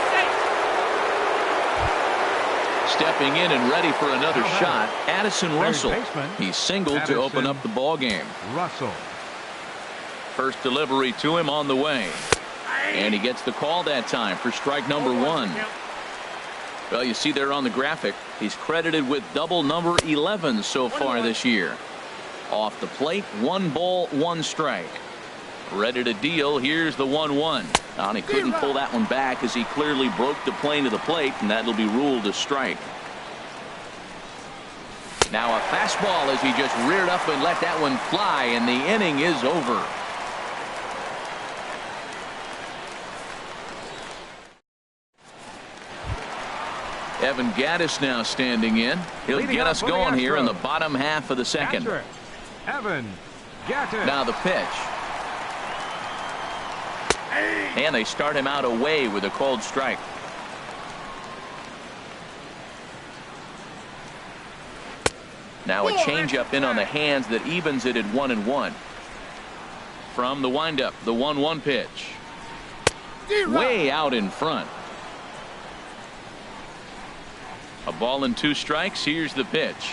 Stepping in and ready for another shot, Addison Russell. He singled to open up the ball game. Russell. First delivery to him on the way, and he gets the call that time for strike number 1. Well, you see there on the graphic, he's credited with double number 11 so far this year. Off the plate, 1 ball, 1 strike. Ready to deal. Here's the 1-1. And he couldn't pull that one back as he clearly broke the plane to the plate, and that'll be ruled a strike. Now a fastball as he just reared up and let that one fly, and the inning is over. Evan Gattis now standing in. He'll get us going here in the bottom half of the second. Evan Gattis. Now the pitch. And they start him out away with a cold strike. Now a changeup in on the hands that evens it at 1-1. From the windup, the 1-1 pitch. Way out in front. A ball and 2 strikes. Here's the pitch.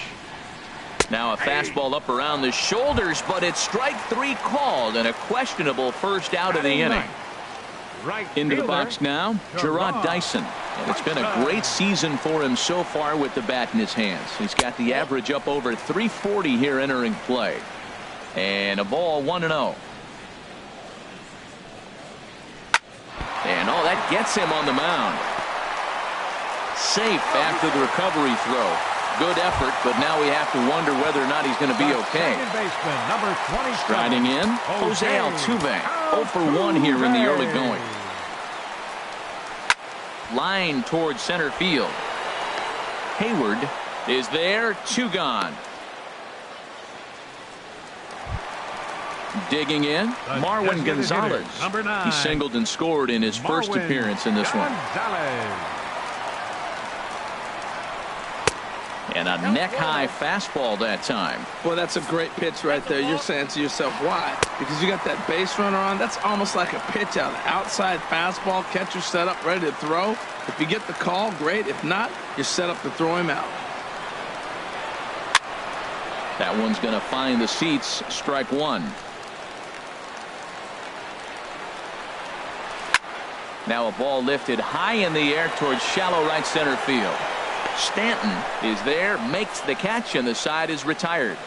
Now a fastball up around the shoulders, but it's strike 3 called, and a questionable first out of the inning. Into the box now, Gerard Dyson. And it's been a great season for him so far with the bat in his hands. He's got the average up over 340 here entering play. And a ball, 1-0. And oh, that gets him on the mound. Safe after the recovery throw. Good effort, but now we have to wonder whether or not he's going to be okay. Striding in, Jose Altuve. 0 for 1 here in the early going. Line towards center field. Hayward is there. 2 gone. Digging in, Marwin Gonzalez. He singled and scored in his first appearance in this one. And a neck-high fastball that time. Well, that's a great pitch right there. You're saying to yourself, why? Because you got that base runner on. That's almost like a pitch out. Outside fastball, catcher set up, ready to throw. If you get the call, great. If not, you're set up to throw him out. That one's going to find the seats. Strike 1. Now a ball lifted high in the air towards shallow right center field. Stanton is there, makes the catch, and the side is retired.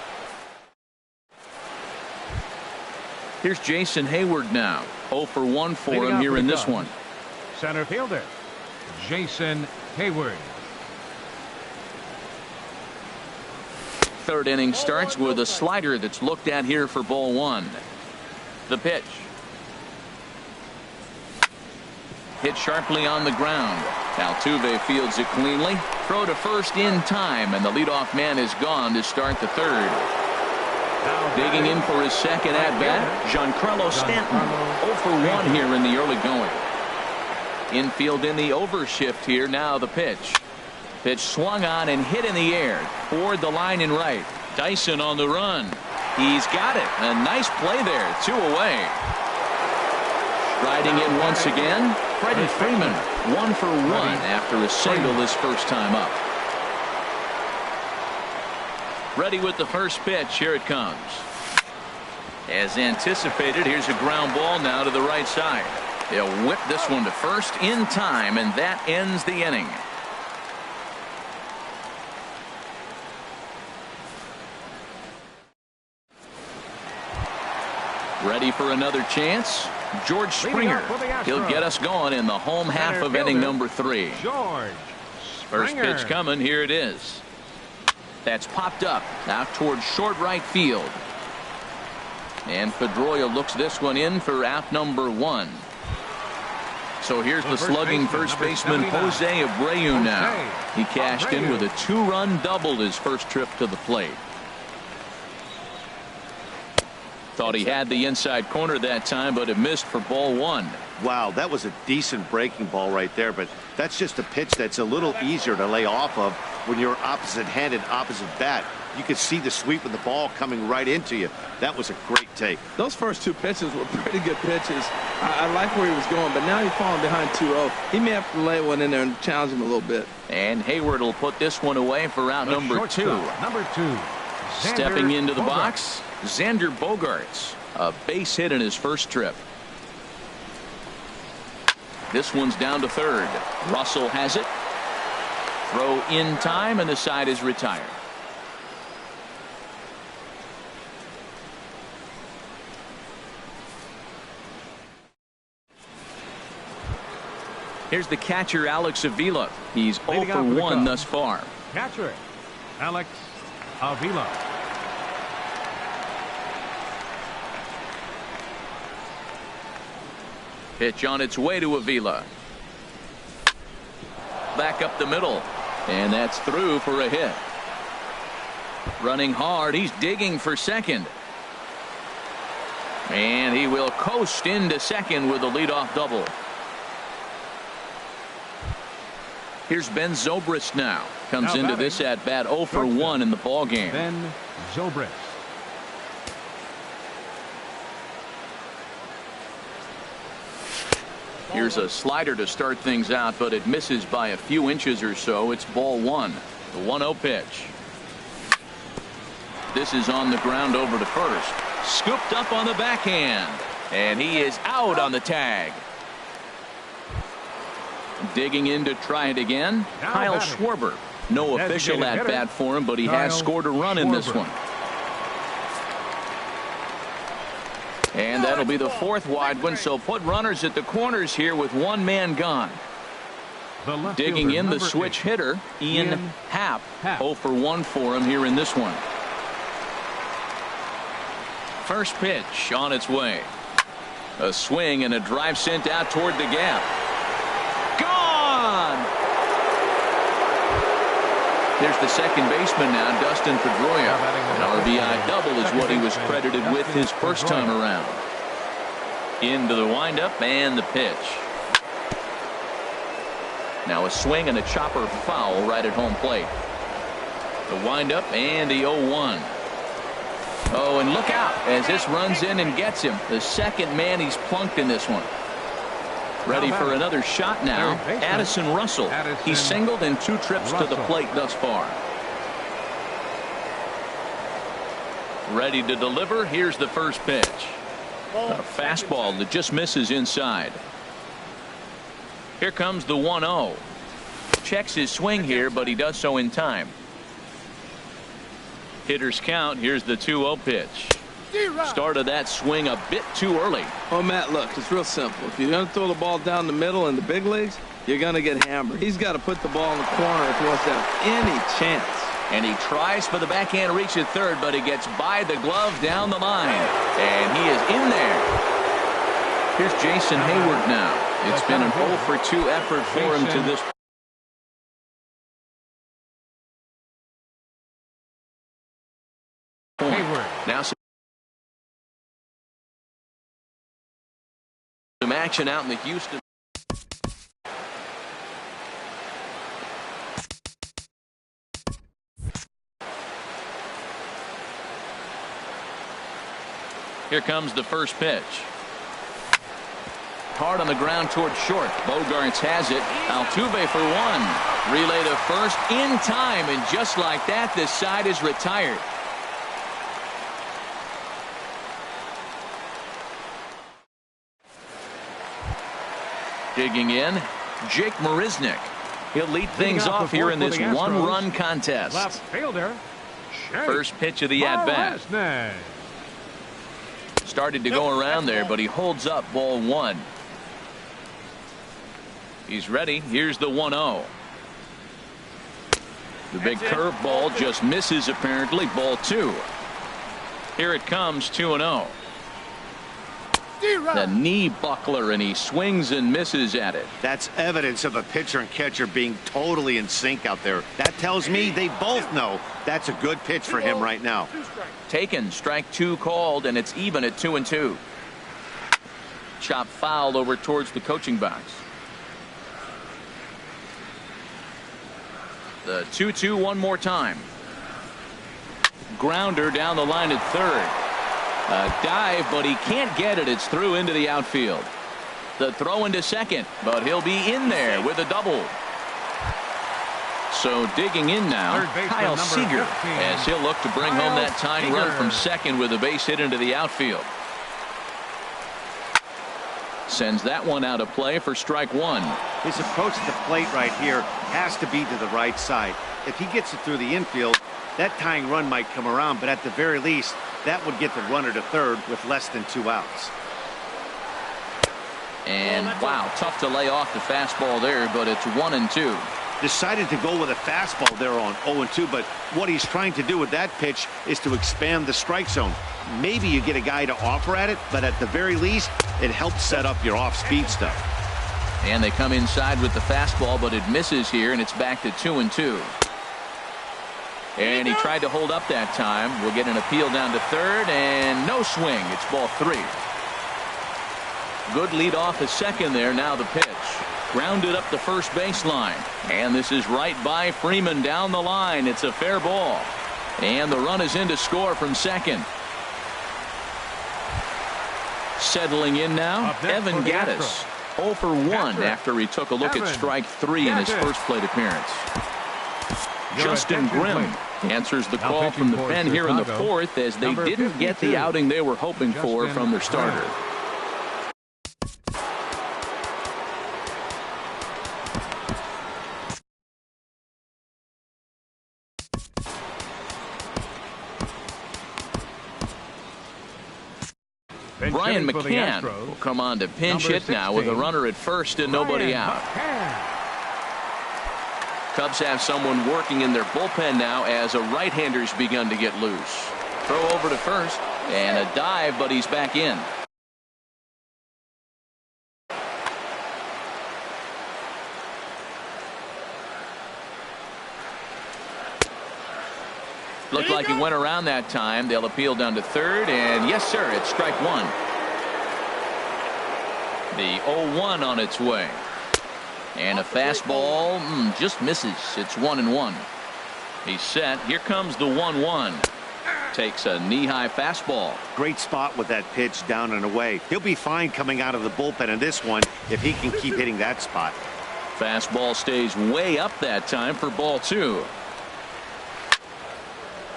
Here's Jason Hayward now. 0 for 1 for him here in this one. Center fielder, Jason Hayward. Third inning starts with a slider that's looked at here for ball 1. The pitch. Hit sharply on the ground. Altuve fields it cleanly. Throw to first in time, and the leadoff man is gone to start the third. Digging in for his second at-bat, Giancarlo Stanton. 0 for 1 here in the early going. Infield in the overshift here. Now the pitch. Pitch swung on and hit in the air toward the line and right. Dyson on the run. He's got it. A nice play there. 2 away. Riding in once again, Freddie Freeman. 1 for 1 after a single his first time up. Ready with the first pitch. Here it comes. As anticipated, here's a ground ball now to the right side. They'll whip this one to first in time, and that ends the inning. Ready for another chance. George Springer. He'll get us going in the home half of inning number 3. First pitch coming. Here it is. That's popped up out towards short right field. And Pedroia looks this one in for out number 1. So here's the slugging first baseman Jose Abreu now. He cashed in with a 2-run double his first trip to the plate. Thought he had the inside corner that time, but it missed for ball 1. Wow, that was a decent breaking ball right there, but that's just a pitch that's a little easier to lay off of when you're opposite-handed, opposite bat. You could see the sweep of the ball coming right into you. That was a great take. Those first 2 pitches were pretty good pitches. I like where he was going, but now he's falling behind 2-0. He may have to lay one in there and challenge him a little bit. And Hayward will put this one away for out number 2. Number 2. Stepping into the box, Xander Bogaerts. A base hit in his first trip. This one's down to third. Russell has it. Throw in time, and the side is retired. Here's the catcher, Alex Avila. He's 0 for 1 thus far. Catcher, Alex Avila. Pitch on its way to Avila. Back up the middle. And that's through for a hit. Running hard. He's digging for second. And he will coast into second with a leadoff double. Here's Ben Zobrist now. Comes into this at bat 0 for 1 in the ball game. Ben Zobrist. Here's a slider to start things out, but it misses by a few inches or so. It's ball 1. The 1-0 pitch. This is on the ground over to first. Scooped up on the backhand. And he is out on the tag. Digging in to try it again. Kyle Schwarber. No official at bat for him, but he has scored a run in this one. And that'll be the 4th wide one, so put runners at the corners here with 1 man gone. Digging in the switch hitter, Ian Happ. 0 for 1 for him here in this one. First pitch on its way. A swing and a drive sent out toward the gap. Gone! There's the second baseman now, Dustin Pedroia. An RBI double is what he was credited with his first time around. Into the windup and the pitch. Now a swing and a chopper foul right at home plate. The windup and the 0-1. Oh, and look out as this runs in and gets him. The second man he's plunked in this one. Ready for another shot now. Addison Russell. He's singled in 2 trips to the plate thus far. Ready to deliver. Here's the first pitch. A fastball that just misses inside. Here comes the 1-0. Checks his swing here, but he does so in time. Hitters count. Here's the 2-0 pitch. Started that swing a bit too early. Oh, Matt, look, it's real simple. If you're going to throw the ball down the middle in the big leagues, you're going to get hammered. He's got to put the ball in the corner if he wants to have any chance. And he tries for the backhand reach at third, but he gets by the glove down the line. And he is in there. Here's Jason Hayward now. It's been an 0 for 2 effort for him to this point. Now some action out in the Houston. Here comes the first pitch. Hard on the ground toward short. Bogaerts has it. Altuve for 1. Relay to first in time, and just like that, this side is retired. Digging in, Jake Marisnick. He'll lead things off here in this 1-run contest. Left fielder. First pitch of the at-bat. Started to go around there, but he holds up ball 1. He's ready. Here's the 1-0. The big curveball just misses apparently. Ball 2. Here it comes, 2-0. The knee buckler, and he swings and misses at it. That's evidence of a pitcher and catcher being totally in sync out there. That tells me they both know that's a good pitch for him right now. Taken, strike 2 called, and it's even at 2-2. Chop foul over towards the coaching box. The 2-2 one more time. Grounder down the line at third. A dive, but he can't get it. It's through into the outfield. The throw into second, but he'll be in there with a double. So digging in now, Kyle Seager, as he'll look to bring home that tying run from second with a base hit into the outfield. Sends that one out of play for strike 1. His approach to the plate right here has to be to the right side. If he gets it through the infield, that tying run might come around, but at the very least, that would get the runner to third with less than 2 outs. And wow, tough to lay off the fastball there, but it's 1-2. Decided to go with a fastball there on 0-2, but what he's trying to do with that pitch is to expand the strike zone. Maybe you get a guy to offer at it, but at the very least, it helps set up your off-speed stuff. And they come inside with the fastball, but it misses here, and it's back to 2-2. And he tried to hold up that time. We'll get an appeal down to third, and no swing. It's ball 3. Good lead off at second there. Now the pitch. Grounded up the first baseline. And this is right by Freeman down the line. It's a fair ball. And the run is in to score from second. Settling in now, Evan Gattis. 0 for 1 after he took a look at strike 3 in his first plate appearance. Justin Grimm answers the call from the pen here in the 4th as they didn't get the outing they were hoping for from their starter. Brian McCann will come on to pinch hit now with a runner at first and nobody out. Cubs have someone working in their bullpen now as a right-hander's begun to get loose. Throw over to first and a dive, but he's back in. Looked like he went around that time. They'll appeal down to third, and yes, sir, it's strike 1. The 0-1 on its way. And a fastball just misses. It's 1-1. He's set. Here comes the 1-1. Takes a knee-high fastball. Great spot with that pitch down and away. He'll be fine coming out of the bullpen in this one if he can keep hitting that spot. Fastball stays way up that time for ball 2.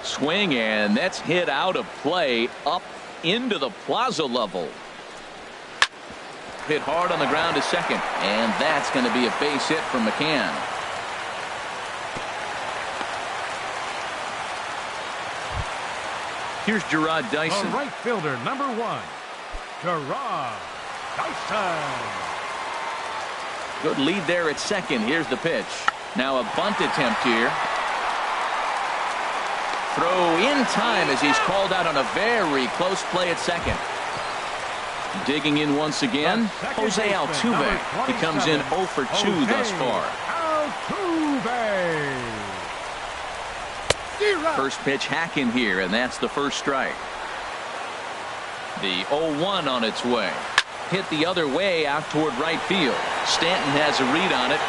Swing, and that's hit out of play up into the plaza level. Hit hard on the ground to second, and that's going to be a base hit from McCann. Here's Gerard Dyson. The right fielder, number 1, Gerard Dyson. Good lead there at second. Here's the pitch. Now a bunt attempt here. Throw in time as he's called out on a very close play at second. Digging in once again, Jose Altuve. He comes in 0 for 2 thus far. Altuve. First pitch hacking here, and that's the first strike. The 0-1 on its way. Hit the other way out toward right field. Stanton has a read on it.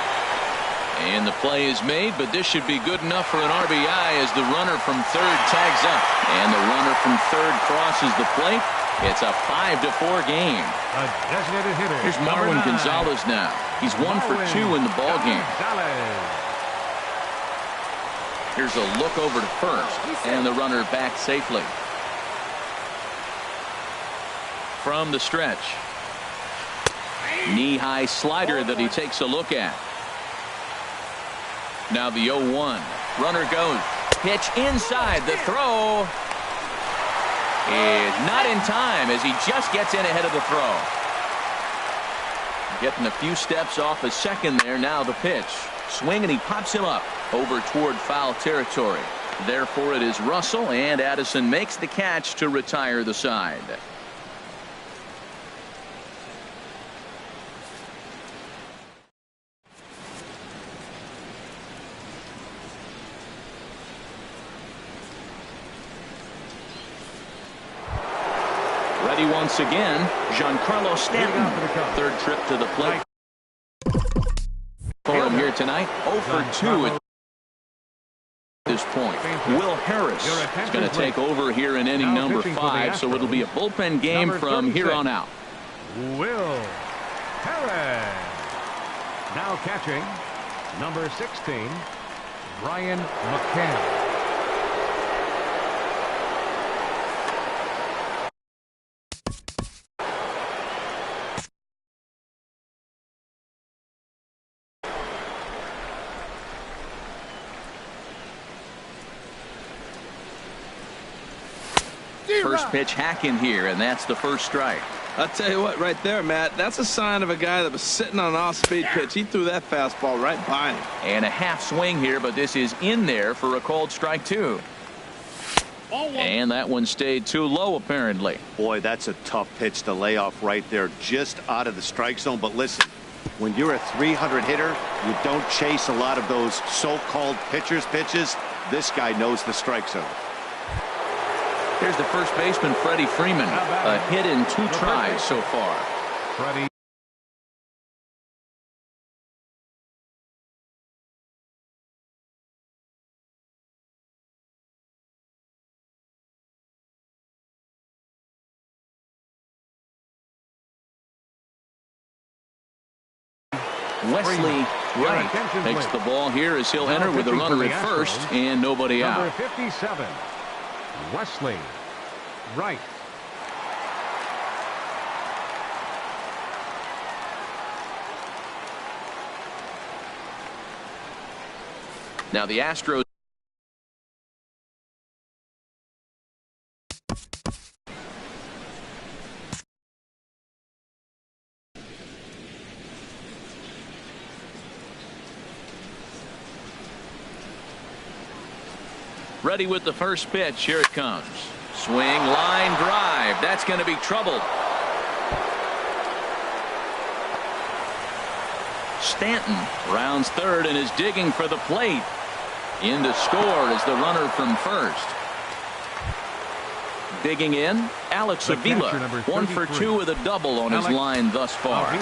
And the play is made, but this should be good enough for an RBI as the runner from third tags up. And the runner from third crosses the plate. It's a 5-4 game. A designated hitter. Here's Marwin Gonzalez now. He's 1 for 2 in the ball game. Here's a look over to first, and the runner back safely. From the stretch. Knee-high slider that he takes a look at. Now the 0-1. Runner goes. Pitch inside. The throw is not in time as he just gets in ahead of the throw. Getting a few steps off a second there. Now the pitch. Swing, and he pops him up over toward foul territory. Therefore it is Russell, and Addison makes the catch to retire the side. Ready once again, Giancarlo Stanton. Third trip to the plate for him here tonight. 0 for 2 at this point. Will Harris is going to take over here in inning number 5, so it'll be a bullpen game from here on out. Will Harris. Now catching, number 16, Brian McCann. First pitch hacking here, and that's the first strike. I'll tell you what, right there, Matt, that's a sign of a guy that was sitting on an off-speed pitch. He threw that fastball right by him. And a half swing here, but this is in there for a called strike 2. And that one stayed too low, apparently. Boy, that's a tough pitch to lay off right there, just out of the strike zone. But listen, when you're a 300 hitter, you don't chase a lot of those so-called pitcher's pitches. This guy knows the strike zone. Here's the first baseman, Freddie Freeman. A hit in 2 tries so far. Freddie. Wesley Wright takes the ball here as he'll enter with a runner at first and nobody out. Number 57, Wesley Wright. Now the Astros ready with the first pitch. Here it comes. Swing, line drive. That's going to be trouble. Stanton rounds third and is digging for the plate. In to score is the runner from first. Digging in, Alex Avila. 1 for 2 with a double on his line thus far.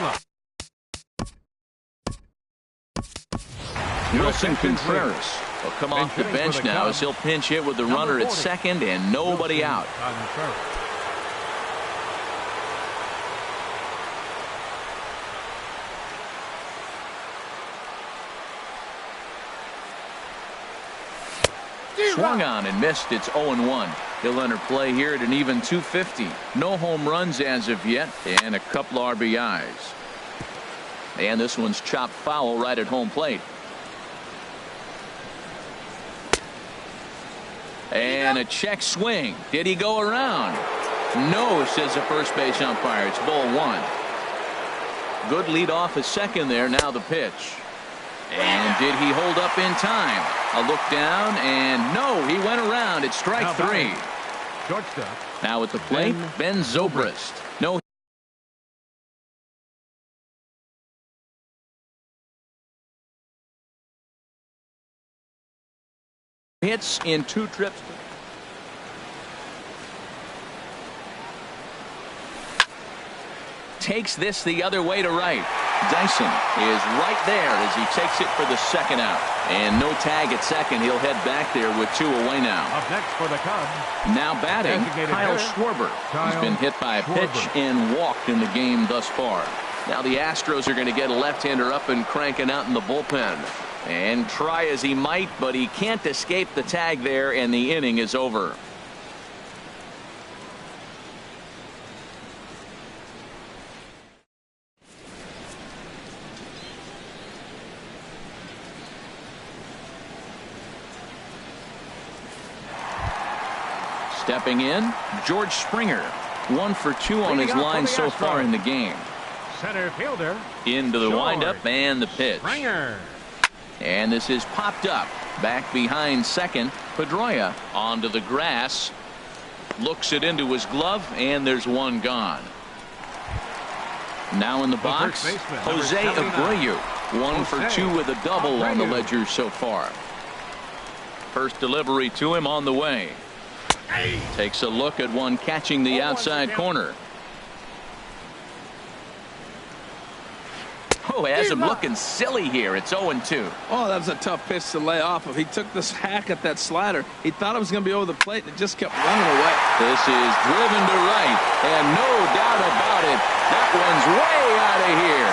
Wilson Contreras will come off the bench now as he'll pinch hit with the runner at second and nobody out. Swung on and missed. It's 0-1. He'll enter play here at an even 250. No home runs as of yet and a couple RBIs. And this one's chopped foul right at home plate. And a check swing. Did he go around? No, says the first base umpire. It's ball 1. Good lead off at second there. Now the pitch. And did he hold up in time? A look down, and no, he went around. It's strike 3. Shortstop. Now at the plate, Ben Zobrist. No hits in 2 trips. Takes this the other way to right. Dyson is right there as he takes it for the second out. And no tag at second. He'll head back there with 2 away now. Up next for the Cubs. Now batting, Kyle Schwarber. He's been hit by a pitch and walked in the game thus far. Now the Astros are going to get a left-hander up and cranking out in the bullpen. And try as he might, but he can't escape the tag there, and the inning is over. Stepping in, George Springer. 1 for 2 on his line so far in the game. Center fielder. Into the windup and the pitch. Springer. And this is popped up. Back behind second. Pedroia onto the grass. Looks it into his glove, and there's one gone. Now in the box, Jose Abreu. 1 for 2 with a double on the ledger so far. First delivery to him on the way. Takes a look at one catching the outside corner. Oh, has him looking silly here. It's 0-2. Oh, that was a tough pitch to lay off of. He took this hack at that slider. He thought it was going to be over the plate, and it just kept running away. This is driven to right, and no doubt about it, that one's way out of here.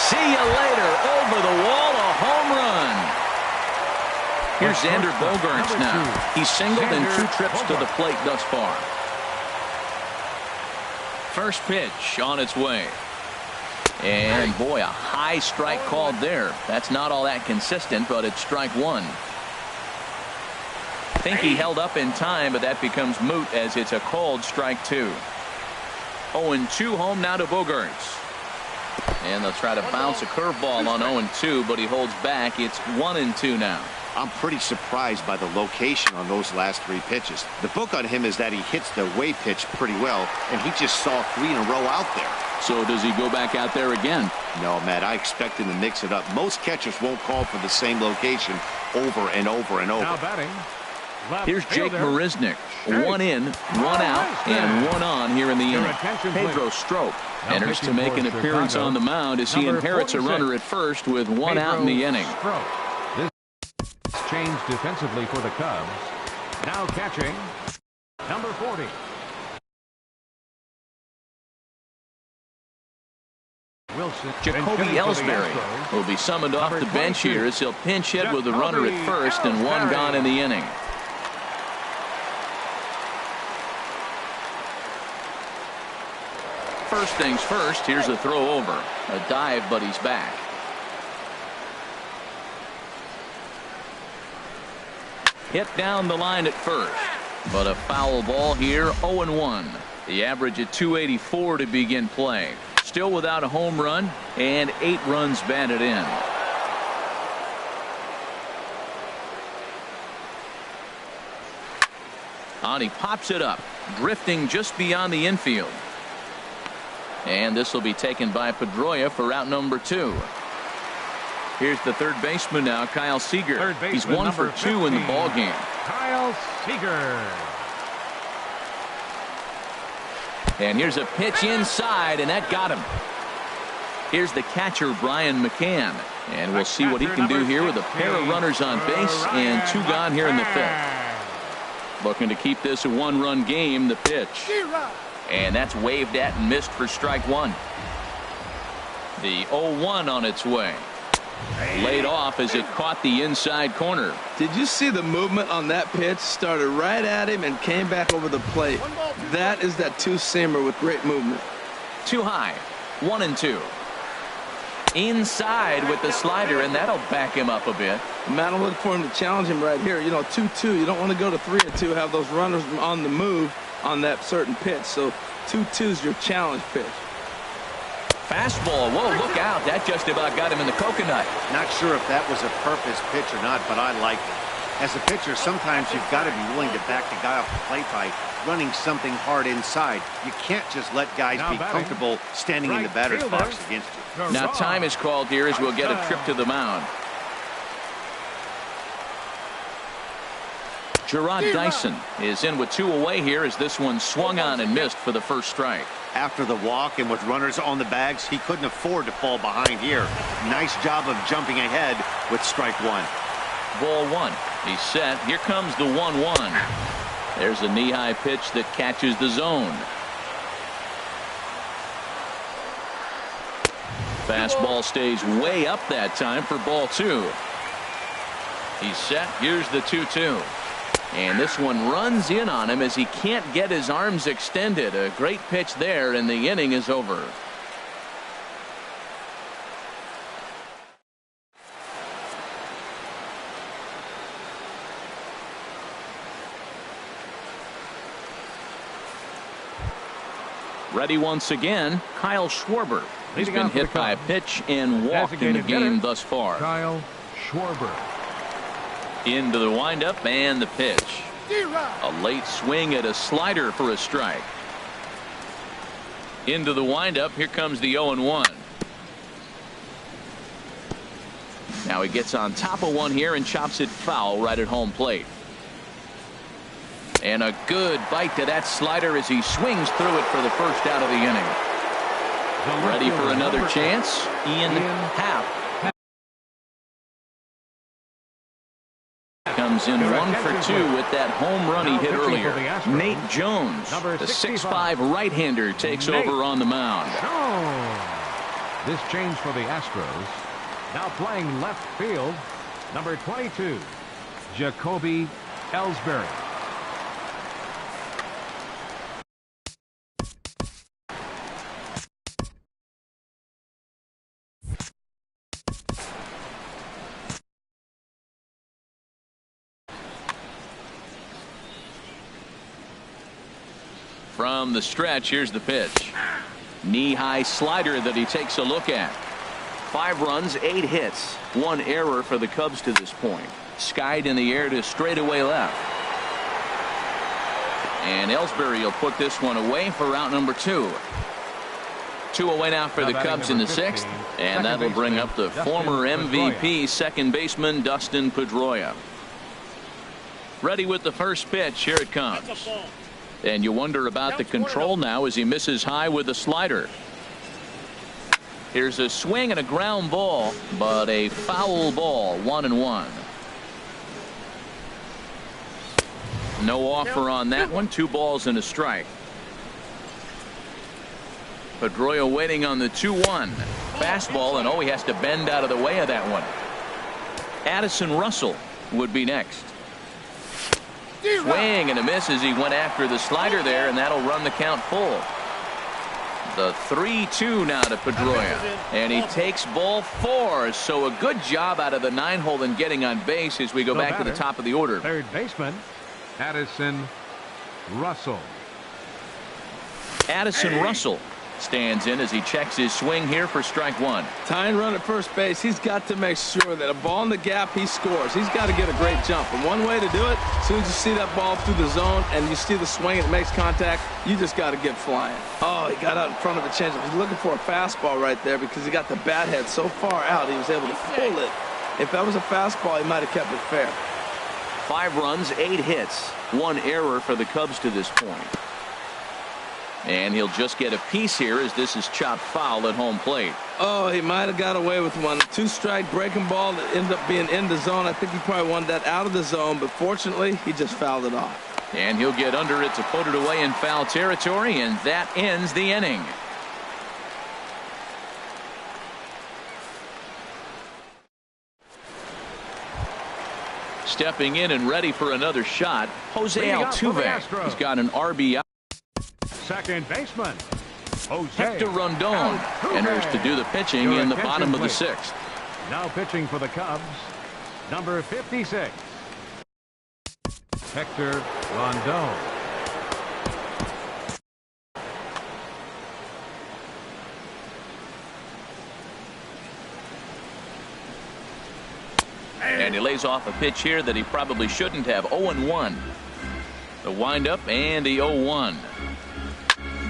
See you later. Over the wall, a home run. Here's Xander Bogaerts now. He's singled in 2 trips to the plate thus far. First pitch on its way. And boy, a high strike called there. That's not all that consistent, but it's strike 1. I think he held up in time, but that becomes moot as it's a called strike 2. 0-2 home now to Bogaerts. And they'll try to bounce a curveball on 0-2, but he holds back. It's 1-2 now. I'm pretty surprised by the location on those last 3 pitches. The book on him is that he hits the way pitch pretty well, and he just saw 3 in a row out there. So does he go back out there again? No, Matt, I expect him to mix it up. Most catchers won't call for the same location over and over and over. Now batting. Here's Jake Marisnick. 1 in, 1 out, and 1 on here in the inning. Pedro Strop enters to make an appearance on the mound as he inherits a runner at first with 1 out in the inning. This change defensively for the Cubs. Now catching, number 40. Jacoby Ellsbury will be summoned off the bench here as he'll pinch hit with a runner at first and 1 gone in the inning. First things first, here's a throw over. A dive, but he's back. Hit down the line at first, but a foul ball here, 0-1. The average at 284 to begin play. Still without a home run and 8 runs batted in. On he pops it up, drifting just beyond the infield. And this will be taken by Pedroia for out number 2. Here's the third baseman now, Kyle Seager. He's 1 for 2 in the ball game. Kyle Seager. And here's a pitch inside, and that got him. Here's the catcher, Brian McCann. And we'll see what he can do here with a pair of runners on base and 2 gone here in the 5th. Looking to keep this a 1-run game, the pitch. And that's waved at and missed for strike 1. The 0-1 on its way. Laid off as it caught the inside corner. Did you see the movement on that pitch? Started right at him and came back over the plate. That is that 2-seamer with great movement. Too high. 1-2. Inside with the slider, and that'll back him up a bit. Matt, I'm looking for him to challenge him right here. You know, 2-2. You don't want to go to 3-2, have those runners on the move on that certain pitch. So 2-2 is your challenge pitch. Fastball. Whoa, look out. That just about got him in the coconut. Not sure if that was a purpose pitch or not, but I like it. As a pitcher, sometimes you've got to be willing to back the guy off the plate by running something hard inside. You can't just let guys be comfortable standing in the batter's box against you. Now time is called here as we'll get a trip to the mound. Gerard Dyson is in with 2 away here as this one swung on and missed for the first strike. After the walk and with runners on the bags, he couldn't afford to fall behind here. Nice job of jumping ahead with strike 1. Ball 1. He's set. Here comes the 1-1. There's a knee-high pitch that catches the zone. Fastball stays way up that time for ball 2. He's set. Here's the 2-2. And this one runs in on him as he can't get his arms extended. A great pitch there, and the inning is over. Ready once again, Kyle Schwarber. He's been hit by a pitch and walked in the game thus far. Kyle Schwarber. Into the windup and the pitch. A late swing at a slider for a strike. Into the windup. Here comes the 0-1. Now he gets on top of one here and chops it foul right at home plate. And a good bite to that slider as he swings through it for the first out of the inning. Ready for another chance? Ian Happ comes in 1 for 2 with that home run he hit earlier. Nate Jones, the 6'5" right-hander, takes over on the mound. This change for the Astros. Now playing left field, number 22, Jacoby Ellsbury. From the stretch, here's the pitch. Knee-high slider that he takes a look at. 5 runs, 8 hits, 1 error for the Cubs to this point. Skied in the air to straightaway left. And Ellsbury will put this one away for out number 2. 2 away now for the Cubs in the 6th. And that'll bring up the former MVP second baseman Dustin Pedroia. Ready with the first pitch. Here it comes. And you wonder about the control now as he misses high with a slider. Here's a swing and a ground ball, but a foul ball, 1-1. No offer on that one. 2 balls and a strike. Pedroia waiting on the 2-1 fastball, and he has to bend out of the way of that one. Addison Russell would be next. Swing and a miss as he went after the slider there, and that'll run the count full. The 3-2 now to Pedroia, and he takes ball 4. So a good job out of the 9-hole in getting on base as we go back to the top of the order. Third baseman Addison Russell. Addison Russell stands in as he checks his swing here for strike 1. Tying run at first base. He's got to make sure that a ball in the gap he scores. He's got to get a great jump. And one way to do it, as soon as you see that ball through the zone and you see the swing and it makes contact, you just got to get flying. Oh, he got out in front of a changeup. He's looking for a fastball right there because he got the bat head so far out he was able to pull it. If that was a fastball, he might have kept it fair. 5 runs, 8 hits, 1 error for the Cubs to this point. And he'll just get a piece here as this is chopped foul at home plate. Oh, he might have got away with one. 2-strike breaking ball that ended up being in the zone. I think he probably wanted that out of the zone, but fortunately, he just fouled it off. And he'll get under it to put it away in foul territory, and that ends the inning. Stepping in and ready for another shot, Jose Altuve. He's got an RBI. Second baseman Jose Hector Rondon enters to do the pitching in the bottom of the 6th. Now pitching for the Cubs, number 56, Hector Rondon. And he lays off a pitch here that he probably shouldn't have. 0-1. The windup and the 0-1.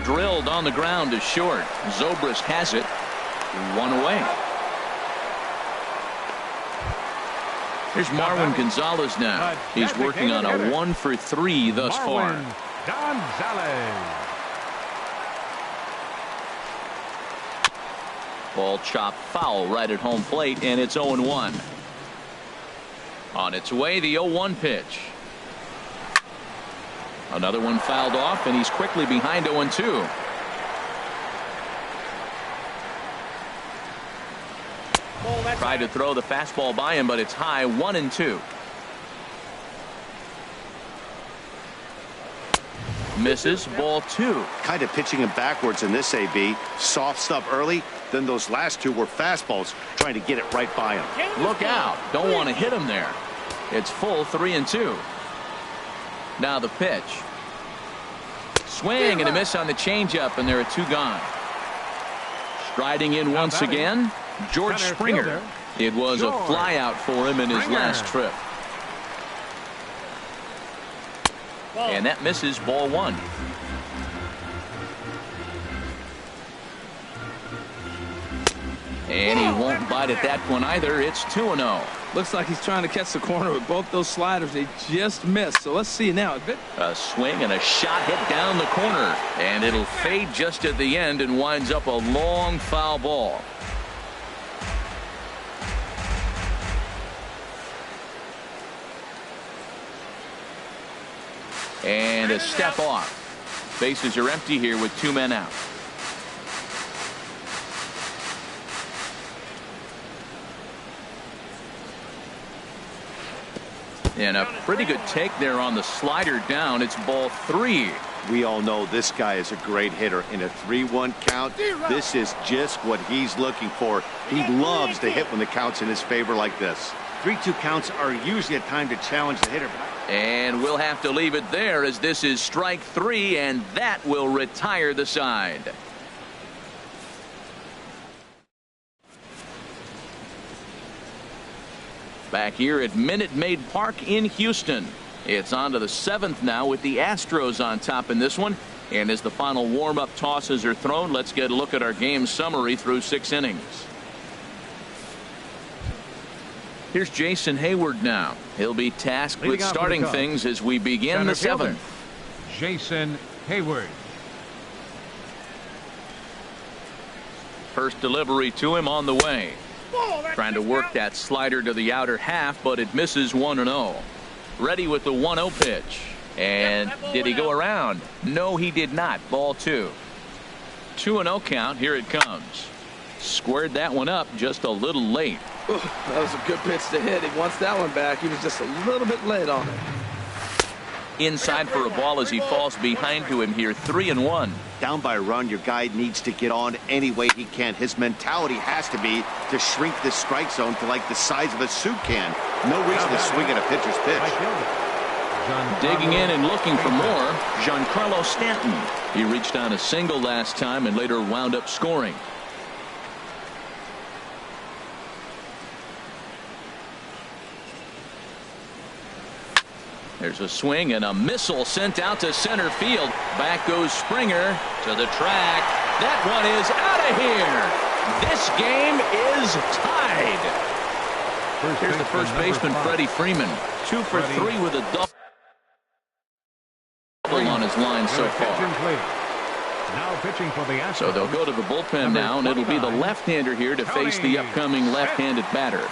Drilled on the ground to short. Zobrist has it. 1 away. Here's Marwin Gonzalez now. He's working on a 1 for 3 thus far. Gonzalez. Ball chopped foul right at home plate, and it's 0-1. On its way, the 0-1 pitch. Another one fouled off, and he's quickly behind 0-2. Tried to throw the fastball by him, but it's high. 1-2. Misses. Ball 2. Kind of pitching him backwards in this AB. Soft stuff early. Then those last 2 were fastballs, trying to get it right by him. Look out. Don't want to hit him there. It's full 3-2. Now the pitch. Swing and a miss on the changeup, and there are 2 gone. Striding in once again, George Springer. It was a flyout for him in his last trip. And that misses. Ball 1. And he won't bite at that one either. It's 2-0. Looks like he's trying to catch the corner with both those sliders. They just missed. So let's see now. A swing and a shot hit down the corner. And it'll fade just at the end and winds up a long foul ball. And a step off. Bases are empty here with 2 men out. And a pretty good take there on the slider down. It's ball 3. We all know this guy is a great hitter. In a 3-1 count, this is just what he's looking for. He loves to hit when the count's in his favor like this. 3-2 counts are usually a time to challenge the hitter. And we'll have to leave it there as this is strike 3, and that will retire the side. Back here at Minute Maid Park in Houston. It's on to the 7th now with the Astros on top in this one. And as the final warm-up tosses are thrown, let's get a look at our game summary through 6 innings. Here's Jason Hayward now. He'll be tasked with starting things as we begin the 7th. Jason Hayward. First delivery to him on the way. Trying to work that slider to the outer half, but it misses 1-0. Ready with the 1-0 pitch. And did he go around? No, he did not. Ball 2. 2-0 count. Here it comes. Squared that one up just a little late. Ooh, that was a good pitch to hit. He wants that one back. He was just a little bit late on it. Inside for a ball as he falls behind to him here. 3-1. Down by a run, your guy needs to get on any way he can. His mentality has to be to shrink this strike zone to like the size of a soup can. No reason to swing at a pitcher's pitch. Digging in and looking for more, Giancarlo Stanton. He reached on a single last time and later wound up scoring. There's a swing and a missile sent out to center field. Back goes Springer to the track. That one is out of here. This game is tied. Here's the first baseman, Freddie Freeman. 2 for 3 with a double on his line so far. Now pitching for the Astros. So they'll go to the bullpen now, and it'll be the left-hander here to face the upcoming left-handed batter.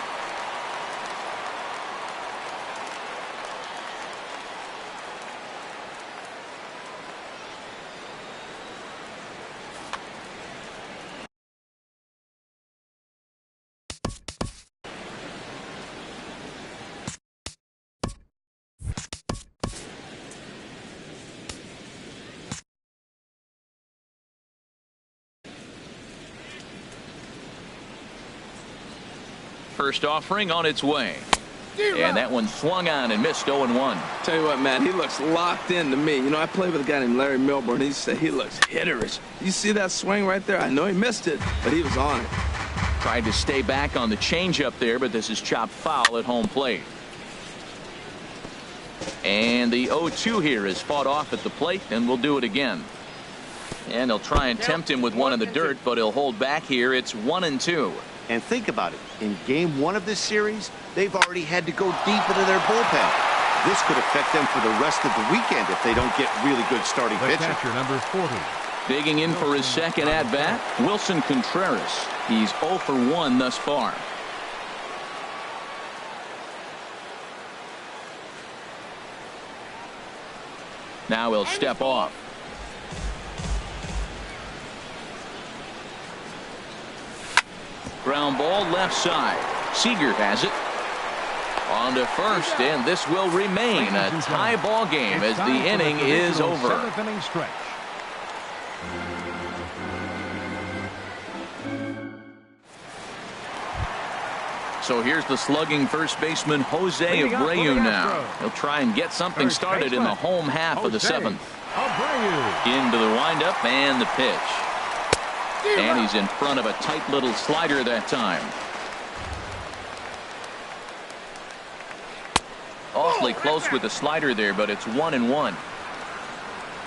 First offering on its way. And that one swung on and missed 0-1. Tell you what, man, he looks locked in to me. You know, I played with a guy named Larry Milburn. He said he looks hitterish. You see that swing right there? I know he missed it, but he was on it. Tried to stay back on the changeup there, but this is chopped foul at home plate. And the 0-2 here is fought off at the plate, and we'll do it again. And they'll try and tempt him with one in the dirt, but he'll hold back here. It's 1-2. And think about it. In game 1 of this series, they've already had to go deep into their bullpen. This could affect them for the rest of the weekend if they don't get really good starting pitching. Catcher number 40. Digging in for his second at-bat, Wilson Contreras. He's 0 for 1 thus far. Now he'll step off. Ground ball left side. Seager has it. On to first, and this will remain a tie ball game as the inning is over. 7th inning stretch. So here's the slugging first baseman Jose Abreu now. He'll try and get something started in the home half of the 7th. Into the windup and the pitch. And he's in front of a tight little slider that time. Awfully close with the slider there, but it's 1-1.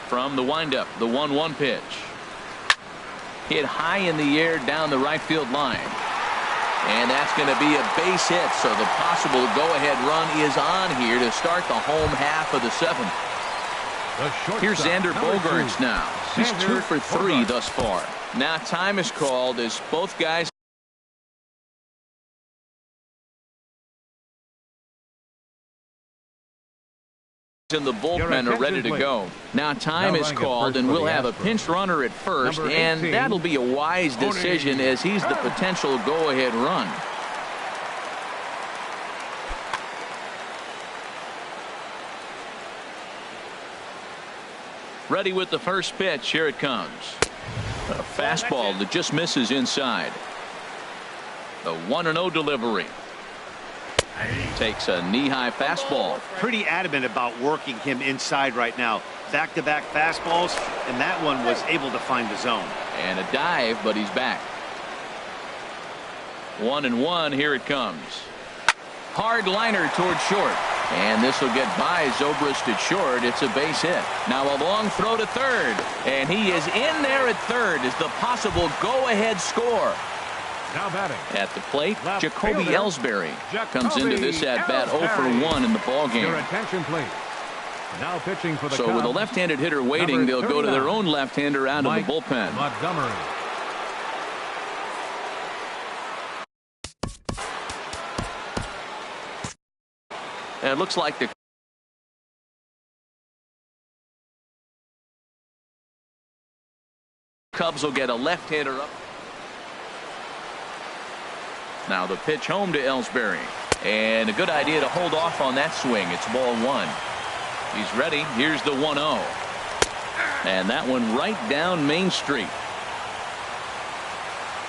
From the windup, the 1-1 pitch. Hit high in the air down the right field line. And that's going to be a base hit, so the possible go-ahead run is on here to start the home half of the seventh. Here's Xander Bogaerts now. He's 2 for 3 thus far. Now time is called as both guys in the bullpen are ready to go. Now time is called, and we'll have a pinch runner at first, and that'll be a wise decision as he's the potential go-ahead run. Ready with the first pitch. Here it comes. A fastball that just misses inside. The 1-0 delivery. Takes a knee-high fastball. Pretty adamant about working him inside right now. Back-to-back fastballs, and that one was able to find the zone. And a dive, but he's back. 1-1. Here it comes. Hard liner toward short. And this will get by Zobrist at short. It's a base hit. Now a long throw to third. And he is in there at third as the possible go-ahead score. Now batting at the plate, Jacoby Ellsbury comes into this at-bat 0 for 1 in the ballgame. Your attention, please. Now pitching for the So Cubs, with a left-handed hitter waiting, they'll go to their own left-hander out of the bullpen. Montgomery. And it looks like the Cubs will get a left-hander up. Now the pitch home to Ellsbury. And a good idea to hold off on that swing. It's ball 1. He's ready. Here's the 1-0. And that one right down Main Street.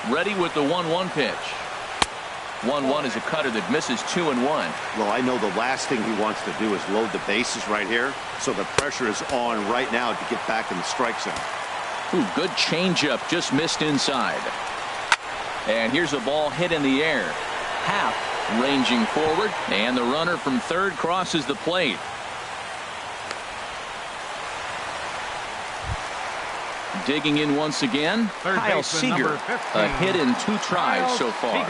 Ready with the 1-1 pitch. 1-1 is a cutter that misses 2-1. Well, I know the last thing he wants to do is load the bases right here. So the pressure is on right now to get back in the strike zone. Ooh, good changeup. Just missed inside. And here's a ball hit in the air. Half ranging forward, and the runner from third crosses the plate. Digging in once again, Kyle Seager. A hit in 2 tries so far.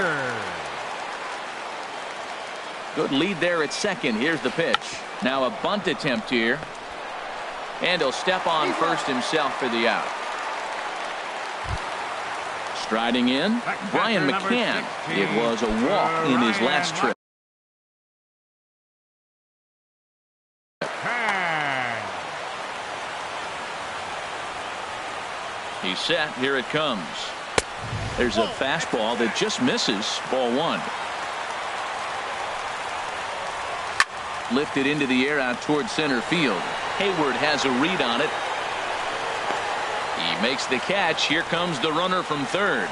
Good lead there at second. Here's the pitch. Now a bunt attempt here. And he'll step on first himself for the out. Striding in, Brian McCann. It was a walk in his last trip. He's set. Here it comes. There's a fastball that just misses. Ball 1. Lifted into the air out towards center field. Hayward has a read on it. He makes the catch. Here comes the runner from third.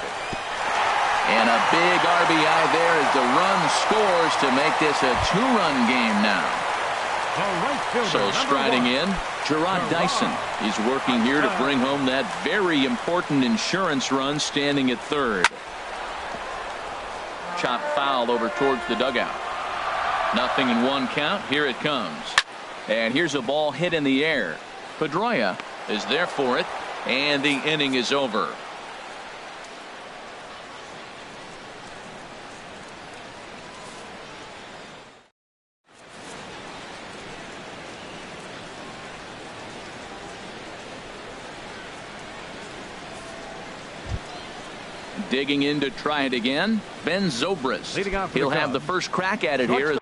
And a big RBI there as the run scores to make this a 2-run game now. So striding in, Gerard Dyson is working here to bring home that very important insurance run, standing at third. Chop foul over towards the dugout. 0-1 count. Here it comes. And here's a ball hit in the air. Pedroia is there for it. And the inning is over. Digging in to try it again, Ben Zobrist. He'll have the first crack at it here.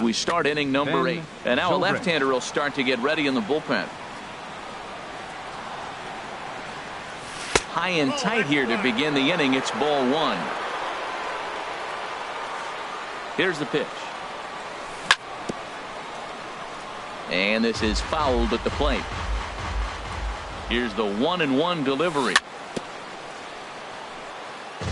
We start inning number 8. And now a left-hander will start to get ready in the bullpen. High and tight here to begin the inning. It's ball 1. Here's the pitch. And this is fouled at the plate. Here's the 1-1 delivery.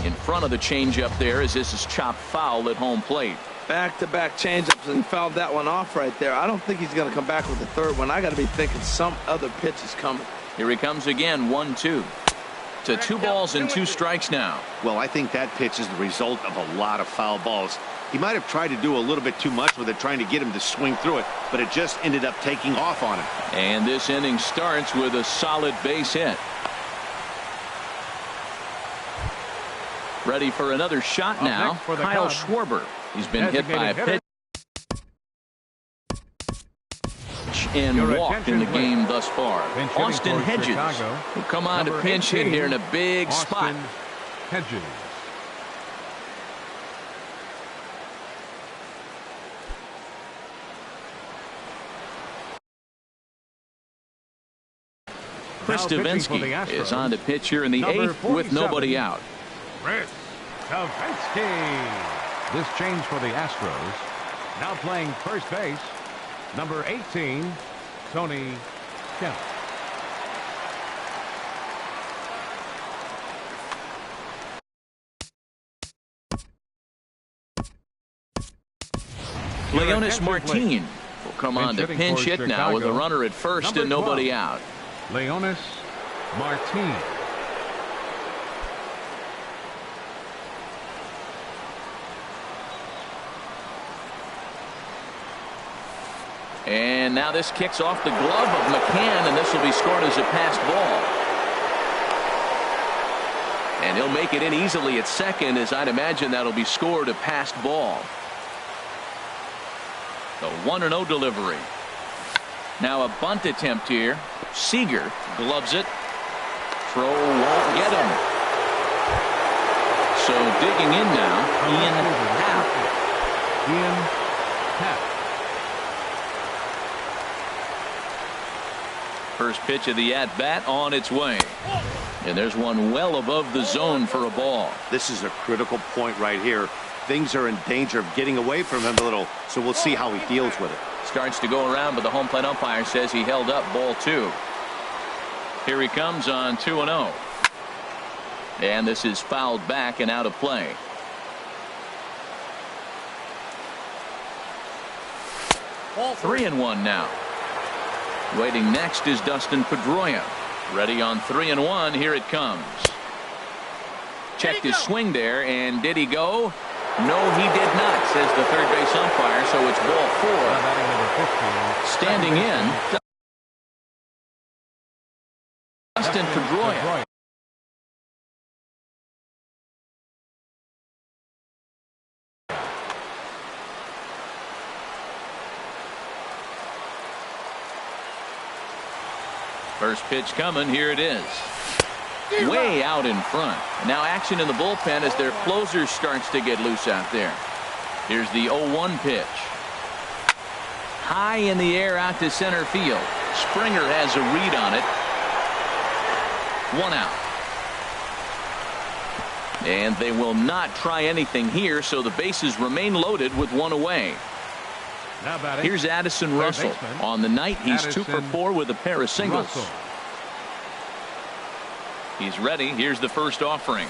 In front of the changeup there as this is chopped foul at home plate. Back-to-back changeups, and he fouled that one off right there. I don't think he's going to come back with the third one. I got to be thinking some other pitch is coming. Here he comes again. 1-2. to 2 balls and 2 strikes now. Well, I think that pitch is the result of a lot of foul balls. He might have tried to do a little bit too much with it, trying to get him to swing through it, but it just ended up taking off on him. And this inning starts with a solid base hit. Ready for another shot now, Kyle Schwarber. He's been hit by a pitch and walked in the game thus far. Austin Hedges will come on to pinch hit here in a big spot. Hedges. Chris Davinsky is on to pitch here in the 8th with nobody out. Chris Davinsky. This change for the Astros. Now playing first base, number 18, Tony Kemp. Leonis Martin will come on to pinch hit now with a runner at first and nobody out. Leonis Martin. And now this kicks off the glove of McCann, and this will be scored as a passed ball. And he'll make it in easily at second, as I'd imagine that'll be scored a passed ball. The 1-0 delivery. Now a bunt attempt here. Seager gloves it. Throw won't get him. So digging in now, Ian Happ. Ian Happ. First pitch of the at-bat on its way. And there's one well above the zone for a ball. This is a critical point right here. Things are in danger of getting away from him a little, so we'll see how he deals with it. Starts to go around, but the home plate umpire says he held up ball 2. Here he comes on 2-0. And this is fouled back and out of play. Ball 3-1 now. Waiting next is Dustin Pedroia. Ready on 3-1. Here it comes. Checked his swing there, and did he go? No, he did not, says the third base umpire, so it's ball 4. Standing in, Dustin Pedroia. First pitch coming. Here it is. Way out in front. And now action in the bullpen as their closer starts to get loose out there. Here's the 0-1 pitch. High in the air out to center field. Springer has a read on it. 1 out. And they will not try anything here, so the bases remain loaded with 1 away. Here's Addison Russell. On the night, he's 2 for 4 with a pair of singles. He's ready. Here's the first offering.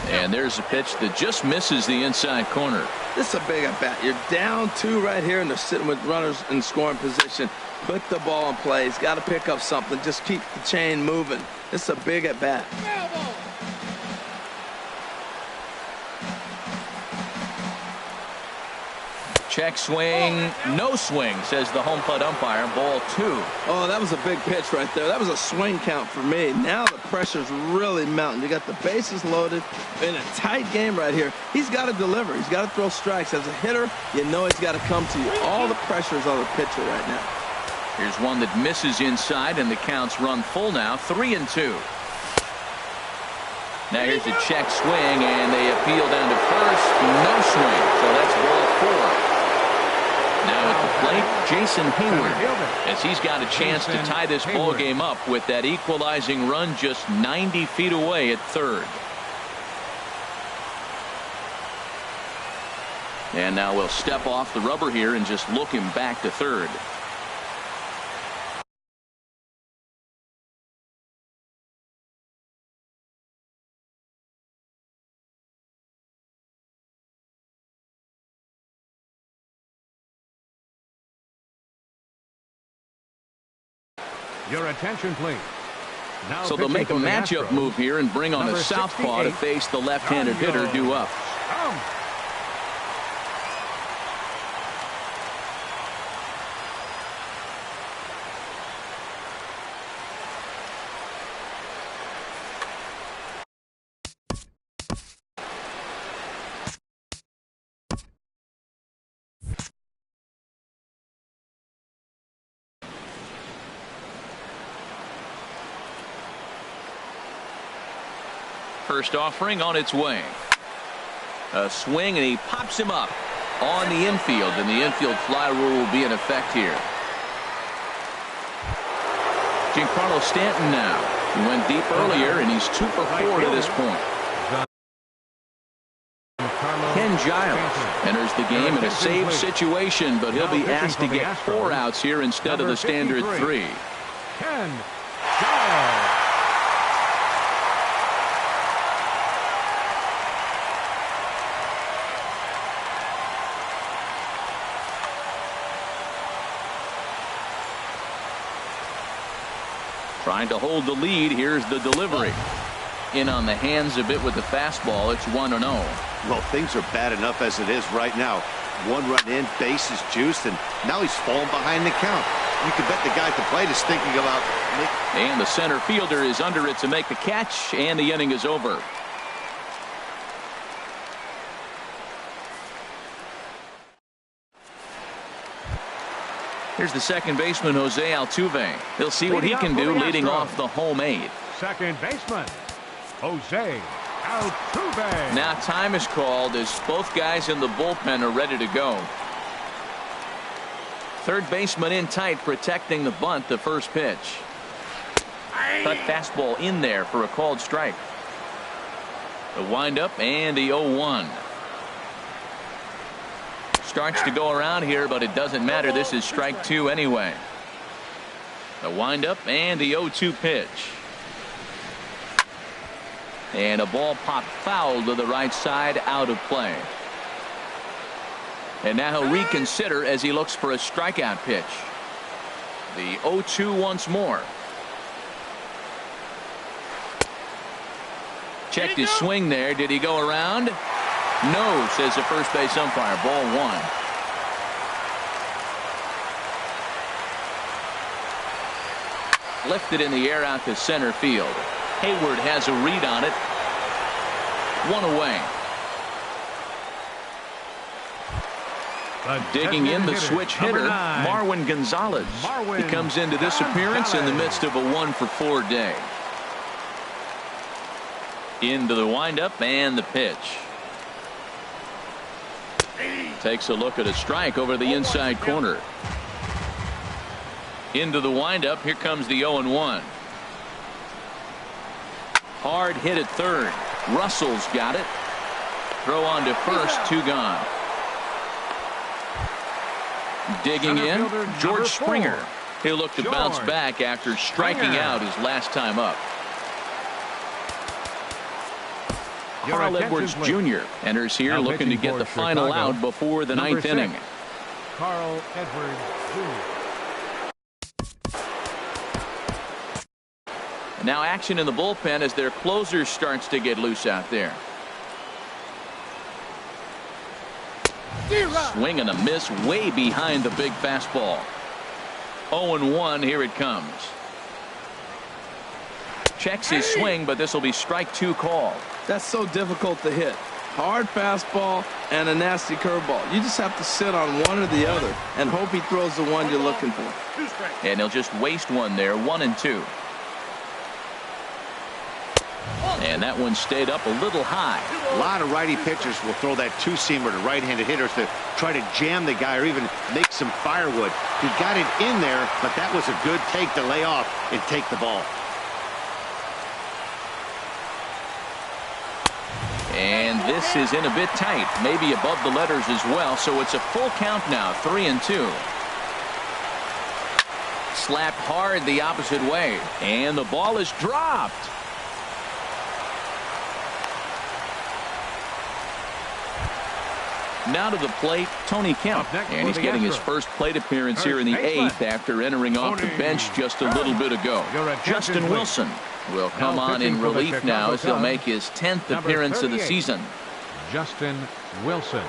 And there's a pitch that just misses the inside corner. This is a big at bat. You're down 2 right here, and they're sitting with runners in scoring position. Put the ball in play. He's got to pick up something. Just keep the chain moving. This is a big at bat. Check swing, no swing, says the home plate umpire. Ball 2. Oh, that was a big pitch right there. That was a swing count for me. Now the pressure's really mounting. You got the bases loaded in a tight game right here. He's got to deliver. He's got to throw strikes. As a hitter, you know he's got to come to you. All the pressure's on the pitcher right now. Here's one that misses inside, and the counts run full now. 3-2. Now here's a check swing, and they appeal down to first. No swing, so that's ball 4. Now at the plate, Jason Hayward, as he's got a chance to tie this ball game up with that equalizing run just 90 feet away at third. And now we'll step off the rubber here and just look him back to third. Your attention, please. Now So they'll make a matchup move here and bring on a southpaw to face the left-handed hitter due up. First offering on its way. A swing, and he pops him up on the infield, and the infield fly rule will be in effect here. Giancarlo Stanton now. He went deep earlier, and he's 2 for 4 to this point. Ken Giles enters the game in a save situation, but he'll be asked to get 4 outs here instead of the standard 3. Ken Giles. Trying to hold the lead. Here's the delivery. In on the hands a bit with the fastball. It's 1-0. Well, things are bad enough as it is right now. 1 run in, base is juiced, and now he's falling behind the count. You can bet the guy at the plate is thinking about... And the center fielder is under it to make the catch, and the inning is over. Here's the second baseman, Jose Altuve. He'll see what he can do leading off the home 8. Second baseman, Jose Altuve. Now time is called as both guys in the bullpen are ready to go. Third baseman in tight, protecting the bunt. The first pitch. Cut fastball in there for a called strike. The windup and the 0-1. Starts to go around here, but it doesn't matter. This is strike 2 anyway. The windup and the 0-2 pitch. And a ball popped foul to the right side, out of play. And now he'll reconsider as he looks for a strikeout pitch. The 0-2 once more. Checked his swing there. Did he go around? No, says the first base umpire. Ball 1. Lifted in the air out to center field. Hayward has a read on it. 1 away. Digging in the switch hitter, Marwin Gonzalez. He comes into this appearance in the midst of a 1 for 4 day. Into the windup and the pitch. Takes a look at a strike over the inside corner. Into the windup. Here comes the 0-1. Hard hit at third. Russell's got it. Throw on to first. 2 gone. Digging in, George Springer. He'll look to bounce back after striking out his last time up. Carl Edwards Jr. enters here looking to get the final out before the 9th inning. Carl Edwards Jr. Now action in the bullpen as their closer starts to get loose out there. Swing and a miss way behind the big fastball. 0-1. Here it comes. Checks his swing, but this will be strike 2 call. That's so difficult to hit. Hard fastball and a nasty curveball. You just have to sit on one or the other and hope he throws the one you're looking for. And he'll just waste one there. 1-2. And that one stayed up a little high. A lot of righty pitchers will throw that 2-seamer to right-handed hitters to try to jam the guy or even make some firewood. He got it in there, but that was a good take to lay off and take the ball. And this is in a bit tight, maybe above the letters as well, so it's a full count now. 3-2. Slapped hard the opposite way, and the ball is dropped. Now to the plate, Tony Kemp. And he's getting his first plate appearance here in the 8th after entering off the bench just a little bit ago. Justin Wilson will come on in relief now as he'll make his 10th appearance of the season. Justin Wilson.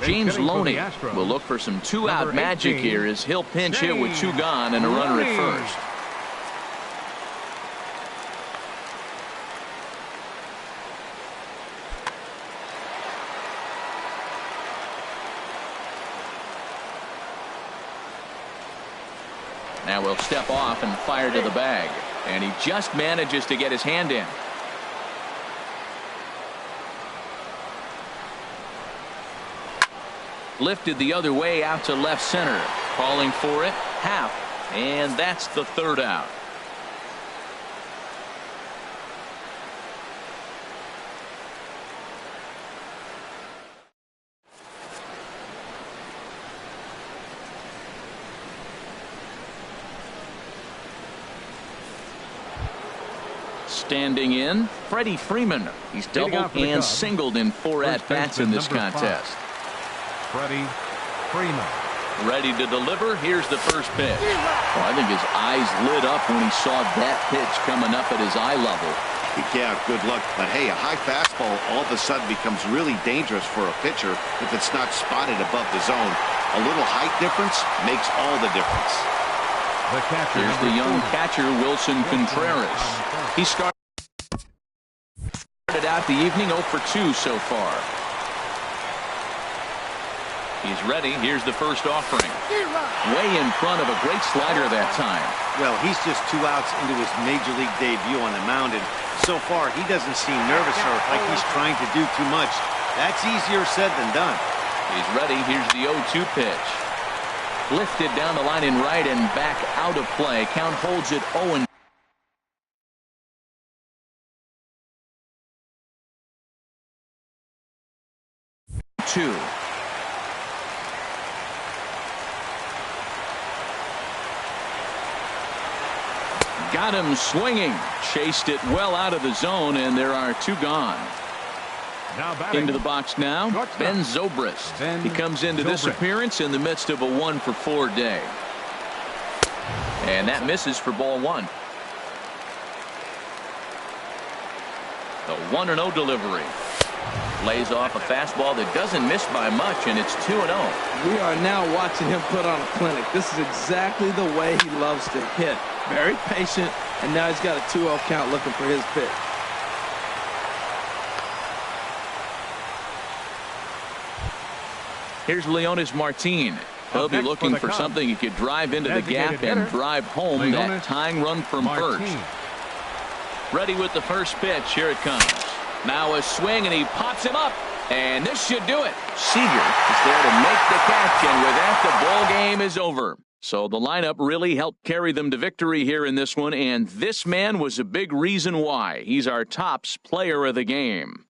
James Loney will look for some two-out magic here as he'll pinch hit with 2 gone and a runner at first. Now we'll step off and fire to the bag. And he just manages to get his hand in. Lifted the other way out to left center. Calling for it. Half. And that's the 3rd out. Standing in, Freddie Freeman. He's doubled and singled in 4 at-bats in this contest. Freddie Freeman. Ready to deliver. Here's the first pitch. Well, I think his eyes lit up when he saw that pitch coming up at his eye level. Yeah, good luck. But hey, a high fastball all of a sudden becomes really dangerous for a pitcher if it's not spotted above the zone. A little height difference makes all the difference. The catcher. Here's the young catcher, Wilson Contreras. He started out the evening 0 for 2 so far. He's ready. Here's the first offering. Way in front of a great slider that time. Well, he's just 2 outs into his major league debut on the mound, and so far he doesn't seem nervous or like he's trying to do too much. That's easier said than done. He's ready. Here's the 0-2 pitch. Lifted down the line in right and back out of play. Count holds it 0-2. Got him swinging. Chased it well out of the zone, and there are 2 gone. Into the box now, Ben Zobrist. He comes into this appearance in the midst of a 1 for 4 day. And that misses for ball 1. The 1-0 delivery. Lays off a fastball that doesn't miss by much, and it's 2-0. We are now watching him put on a clinic. This is exactly the way he loves to hit. Very patient, and now he's got a 2-0 count looking for his pitch. Here's Leonis Martin. He'll be looking for something he could drive into the gap and drive home that tying run from first. Ready with the first pitch. Here it comes. Now a swing, and he pops him up. And this should do it. Seager is there to make the catch, and with that, the ball game is over. So the lineup really helped carry them to victory here in this one, and this man was a big reason why. He's our tops player of the game.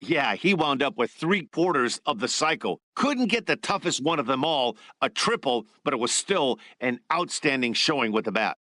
Yeah, he wound up with 3/4 of the cycle. Couldn't get the toughest one of them all, a triple, but it was still an outstanding showing with the bat.